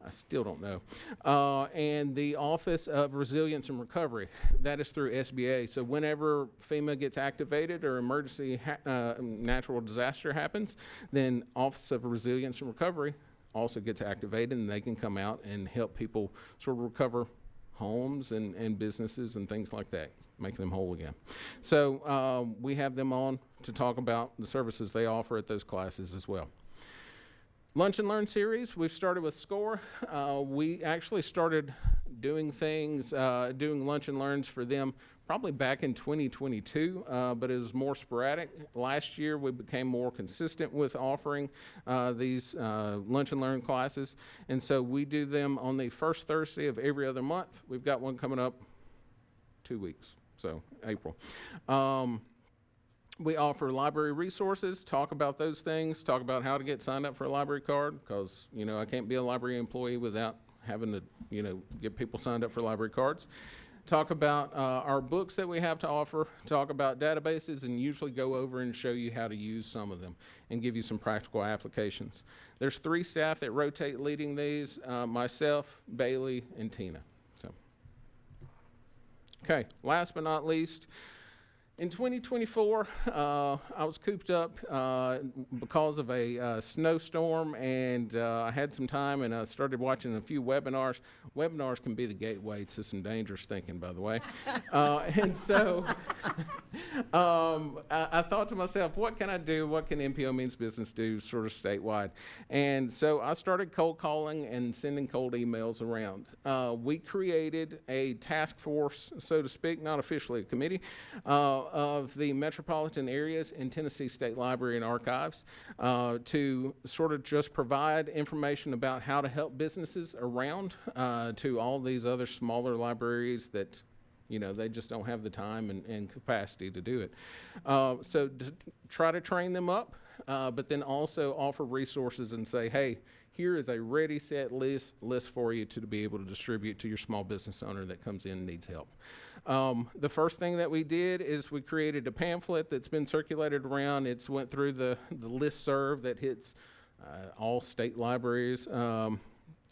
I still don't know. And the Office of Resilience and Recovery, that is through SBA. So whenever FEMA gets activated or emergency natural disaster happens, then Office of Resilience and Recovery also gets activated, and they can come out and help people sort of recover homes and businesses and things like that, make them whole again. So we have them on to talk about the services they offer at those classes as well. Lunch and Learn series, we've started with SCORE. We actually started doing things, doing lunch and learns for them probably back in 2022, but it was more sporadic. Last year, we became more consistent with offering these lunch and learn classes, and so we do them on the first Thursday of every other month. We've got one coming up 2 weeks, so April. We offer library resources, talk about those things, talk about how to get signed up for a library card, because, you know, I can't be a library employee without having to, you know, get people signed up for library cards. Talk about our books that we have to offer, talk about databases, and usually go over and show you how to use some of them and give you some practical applications. There's 3 staff that rotate leading these, myself, Bailey, and Tina. So, okay, last but not least, in 2024, I was cooped up because of a snowstorm, and I had some time, and I started watching a few webinars. Webinars can be the gateway to some dangerous thinking, by the way. And so I thought to myself, what can I do? What can NPO Means Business do sort of statewide? And so I started cold calling and sending cold emails around. We created a task force, so to speak, not officially a committee, of the metropolitan areas in Tennessee State Library and Archives to sort of just provide information about how to help businesses around to all these other smaller libraries that, you know, they just don't have the time and capacity to do it. So to try to train them up, but then also offer resources and say, hey, here is a ready, set list for you to be able to distribute to your small business owner that comes in and needs help. The first thing that we did is we created a pamphlet that's been circulated around. It's went through the listserv that hits all state libraries. And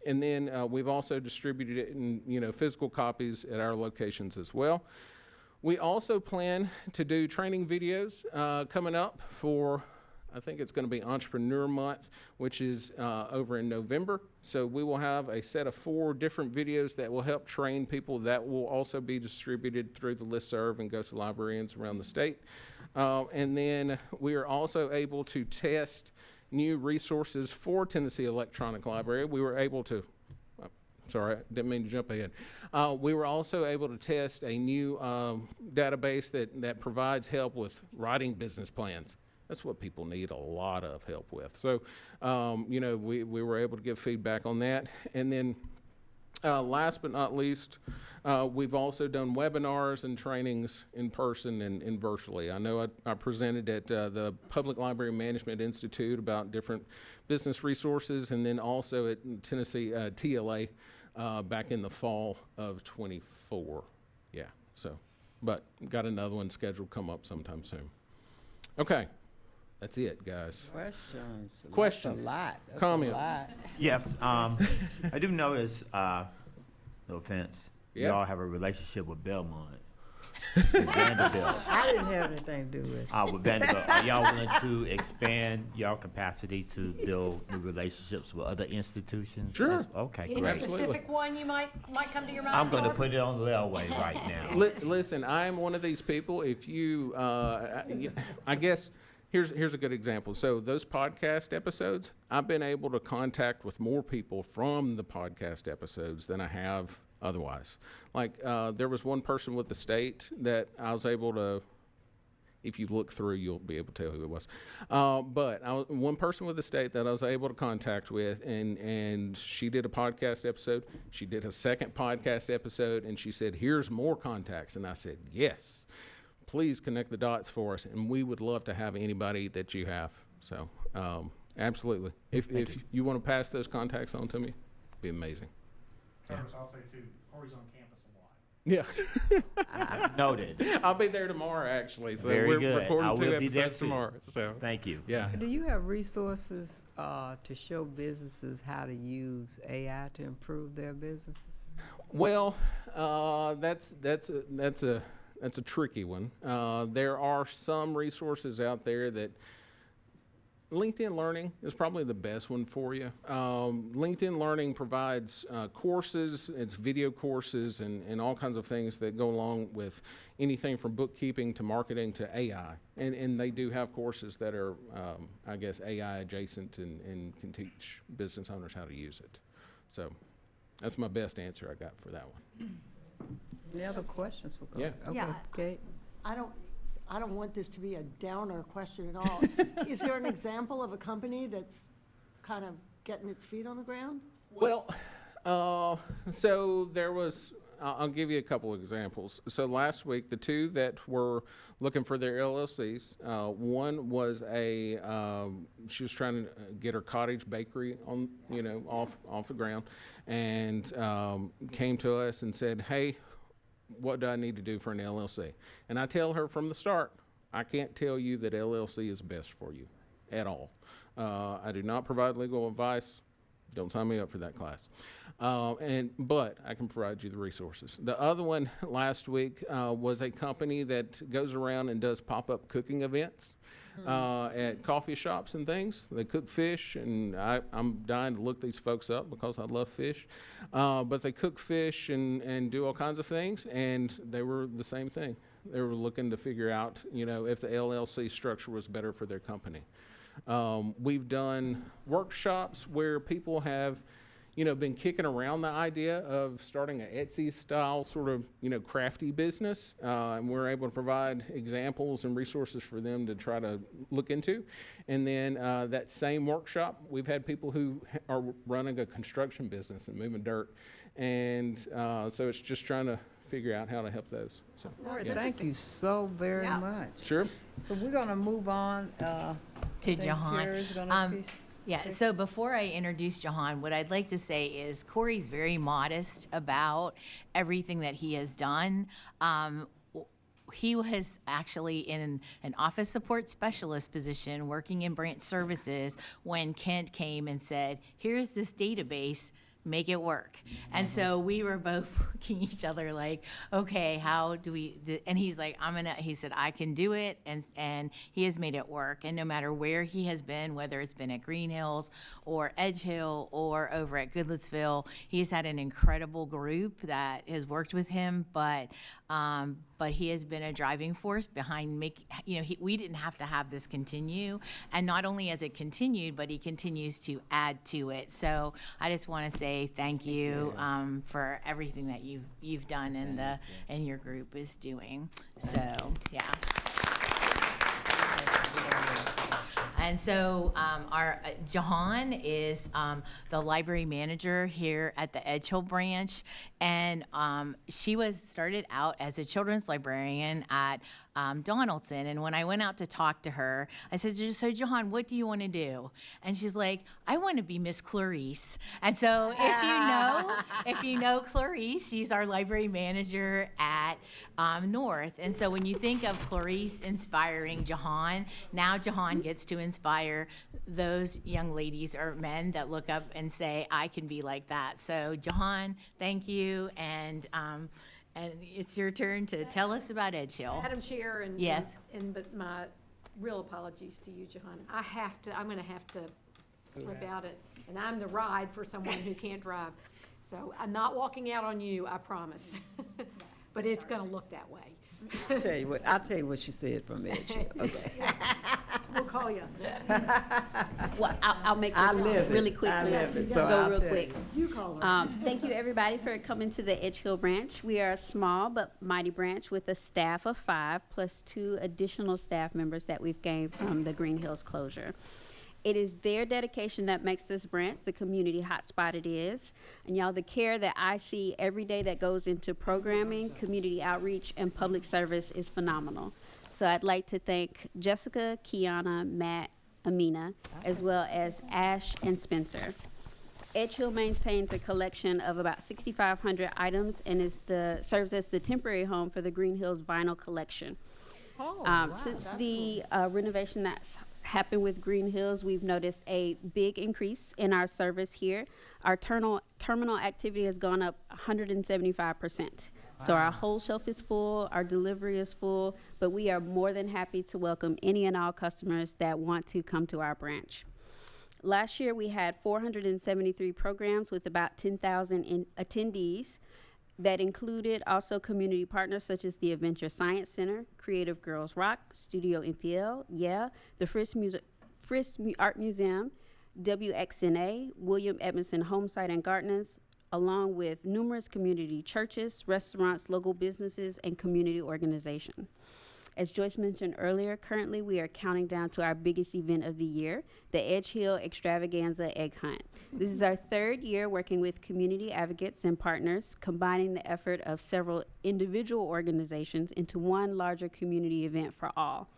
then we've also distributed it in, you know, physical copies at our locations as well. We also plan to do training videos coming up for, I think it's going to be Entrepreneur Month, which is over in November. So we will have a set of 4 different videos that will help train people that will also be distributed through the listserv and go to librarians around the state. And then we are also able to test new resources for Tennessee Electronic Library. We were able to, sorry, I didn't mean to jump ahead. We were also able to test a new database that provides help with writing business plans. That's what people need a lot of help with. So, we were able to give feedback on that. And then last but not least, we've also done webinars and trainings in person and virtually. I know I presented at the Public Library Management Institute about different business resources, and then also at Tennessee TLA back in the fall of 24. Yeah, so, but got another one scheduled come up sometime soon. Okay, that's it, guys. Questions. Questions. That's a lot. That's Comments. A lot. Yes, I do notice, no offense, Yeah. y'all have a relationship with Belmont. With Vanderbilt. I didn't have anything to do with it. With Vanderbilt, are y'all willing to expand your capacity to build new relationships with other institutions? Sure. Okay, Any great. Absolutely. specific one you might come to your mind? I'm going to for? put it on the railway right now. Listen, I am one of these people. If you, I guess, here's a good example. So those podcast episodes, I've been able to contact with more people from the podcast episodes than I have otherwise. Like there was one person with the state that I was able to. If you look through, you'll be able to tell who it was. But one person with the state that I was able to contact with, and she did a podcast episode. She did a second podcast episode, and she said, "Here's more contacts." And I said, "Yes, please connect the dots for us, and we would love to have anybody that you have." So, absolutely. If you want to pass those contacts on to me, it'd be amazing. Travis, I'll say too, Corey's on campus a lot. Yeah. Noted. I'll be there tomorrow, actually. So Very we're good. recording I 2 will be there episodes too. tomorrow. So, Thank you. yeah. Do you have resources to show businesses how to use AI to improve their businesses? Well, that's a tricky one. There are some resources out there that LinkedIn Learning is probably the best one for you. LinkedIn Learning provides courses, it's video courses and all kinds of things that go along with anything from bookkeeping to marketing to AI. And they do have courses that are, I guess, AI adjacent and can teach business owners how to use it. So that's my best answer I got for that one. Any other questions for Yeah. Okay, Yeah. Kate? I don't want this to be a downer question at all. Is there an example of a company that's kind of getting its feet on the ground? Well, so there was, I'll give you a couple of examples. So last week, the two that were looking for their LLCs, one was she was trying to get her cottage bakery on, off the ground, and came to us and said, "Hey, what do I need to do for an LLC?" And I tell her from the start, I can't tell you that LLC is best for you at all. I do not provide legal advice. Don't sign me up for that class. But I can provide you the resources. The other one last week was a company that goes around and does pop-up cooking events at coffee shops and things. They cook fish, and I'm dying to look these folks up because I love fish. But they cook fish and do all kinds of things, and they were the same thing. They were looking to figure out, if the LLC structure was better for their company. We've done workshops where people have, been kicking around the idea of starting an Etsy-style sort of, crafty business, and we're able to provide examples and resources for them to try to look into. And then that same workshop, we've had people who are running a construction business and moving dirt, and so it's just trying to figure out how to help those. So, All right, yeah. thank you so very Yeah. much. Sure. So we're gonna move on. To think Jahan. Terry's gonna teach- Yeah, so before I introduce Jahan, what I'd like to say is Corey's very modest about everything that he has done. He was actually in an office support specialist position working in branch services when Kent came and said, "Here's this database, make it work." And so we were both looking at each other like, okay, how do we, and he's like, he said, "I can do it." And he has made it work. And no matter where he has been, whether it's been at Green Hills or Edge Hill or over at Goodlettsville, he's had an incredible group that has worked with him, but he has been a driving force behind we didn't have to have this continue. And not only has it continued, but he continues to add to it. So I just want to say thank you for everything that you've done and your group is doing. So, yeah. And so our Jahan is the library manager here at the Edge Hill branch, and she started out as a children's librarian at Donaldson. And when I went out to talk to her, I said, "So Jahan, what do you want to do?" And she's like, "I want to be Miss Clarice." And so if you know Clarice, she's our library manager at North. And so when you think of Clarice inspiring Jahan, now Jahan gets to inspire those young ladies or men that look up and say, "I can be like that." So Jahan, thank you, and it's your turn to tell us about Edge Hill. Madam Chair, and Yes. but my real apologies to you, Jahan. I'm gonna have to slip out it, and I'm the ride for someone who can't drive. So I'm not walking out on you, I promise. But it's gonna look that way. I'll tell you what she said from Edge. Okay. We'll call you. Well, I'll make I this live it. really quickly. I live it, so Go I'll real tell quick. you. You call her. Thank you, everybody, for coming to the Edge Hill branch. We are a small but mighty branch with a staff of 5 plus 2 additional staff members that we've gained from the Green Hills closure. It is their dedication that makes this branch the community hotspot it is. And y'all, the care that I see every day that goes into programming, community outreach, and public service is phenomenal. So I'd like to thank Jessica, Kiana, Matt, Amina, as well as Ash and Spencer. Edge Hill maintains a collection of about 6,500 items and serves as the temporary home for the Green Hills vinyl collection. Since the renovation that's happened with Green Hills, we've noticed a big increase in our service here. Our terminal activity has gone up 175%. So our whole shelf is full, our delivery is full, but we are more than happy to welcome any and all customers that want to come to our branch. Last year, we had 473 programs with about 10,000 attendees. That included also community partners such as the Adventure Science Center, Creative Girls Rock, Studio NPL, the Frisk Art Museum, WXNA, William Edmondson Homesite and Gardeners, along with numerous community churches, restaurants, local businesses, and community organizations. As Joyce mentioned earlier, currently we are counting down to our biggest event of the year, the Edge Hill Extravaganza Egg Hunt. This is our 3rd year working with community advocates and partners, combining the effort of several individual organizations into one larger community event for all.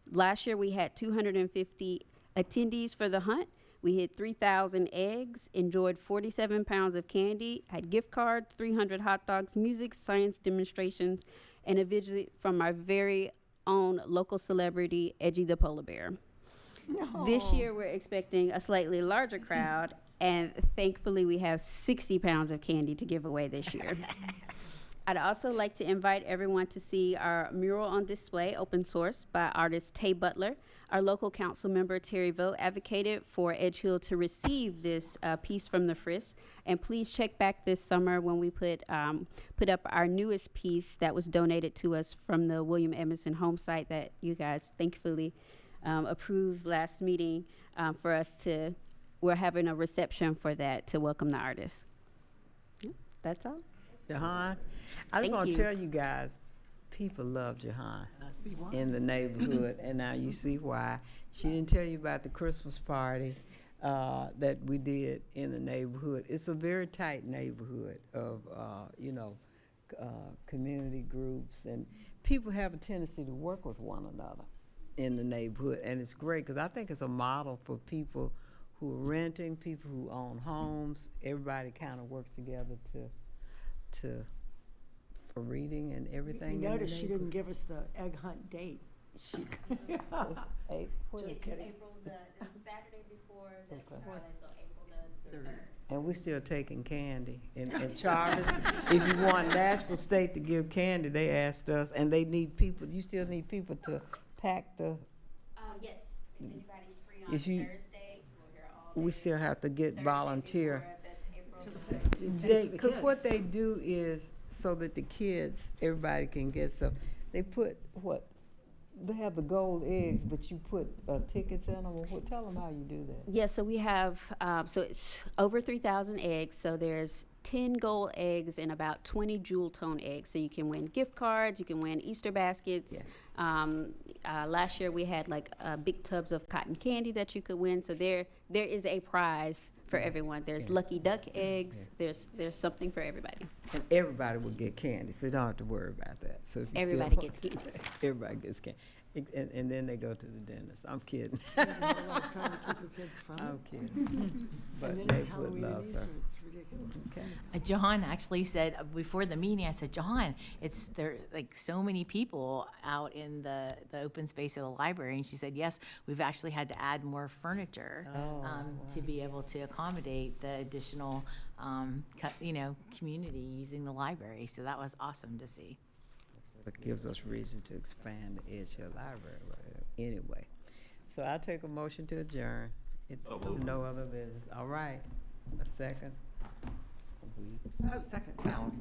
Last year we had 250 attendees for the hunt. We hit 3,000 eggs, enjoyed 47 pounds of candy, had gift cards, 300 hot dogs, music, science demonstrations, and a visit from our very own local celebrity, Edgy the Polar Bear. No. This year, we're expecting a slightly larger crowd, and thankfully, we have 60 pounds of candy to give away this year. I'd also like to invite everyone to see our mural on display, open source, by artist Tay Butler. Our local council member, Terry Vogt, advocated for Edge Hill to receive this piece from the Frisk. And please check back this summer when we put up our newest piece that was donated to us from the William Edmondson home site that you guys thankfully approved last meeting for us to, we're having a reception for that to welcome the artists. That's all. Jahan, I just Thank want to you. tell you guys, people love Jahan in the neighborhood, and now you see why. She didn't tell you about the Christmas party that we did in the neighborhood. It's a very tight neighborhood of, community groups, and people have a tendency to work with one another in the neighborhood, and it's great because I think it's a model for people who are renting, people who own homes. Everybody kind of works together for reading and everything. You in the notice she didn't neighborhood. give us the egg hunt date. It's April, the Saturday before the Friday, so April the 3rd. And we're still taking candy. And Charles, if you want Nashville State to give candy, they asked us, and they need people, you still need people to pack the, Yes, if anybody's free on If you- Thursday, we're here all day. we still have to get Thursday volunteer. before, that's April the 3rd. Because what they do is, so that the kids, everybody can get stuff, they put, they have the gold eggs, but you put tickets in them. Tell them how you do that. Yeah, so we have, so it's over 3,000 eggs, so there's 10 gold eggs and about 20 jewel tone eggs. So you can win gift cards, you can win Easter baskets. Last year we had like big tubs of cotton candy that you could win. So there is a prize for everyone. There's lucky duck eggs. There's something for everybody. And everybody will get candy, so you don't have to worry about that. So if you still Everybody want gets to- candy. Everybody gets candy. And then they go to the dentist. I'm kidding. Trying to keep your kids from I'm it. kidding. But And then they it's would Halloween and love Easter, her. it's ridiculous. Okay. John actually said before the meeting, I said, John, there like so many people out in the open space of the library. And she said, yes, we've actually had to add more furniture to be able to accommodate the additional, community using the library. So that was awesome to see. It gives us reason to expand the Edge Hill Library anyway. So I'll take a motion to adjourn. It's no other business. All right, a second. Second.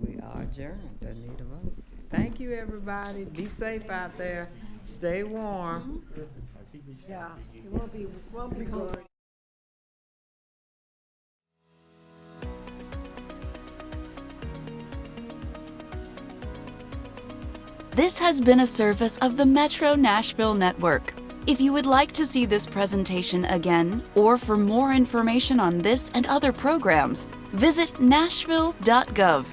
We are adjourned. Doesn't need a vote. Thank you, everybody. Be safe out there. Stay warm. Yeah, it won't be good. This has been a service of the Metro Nashville Network. If you would like to see this presentation again, or for more information on this and other programs, visit nashville.gov.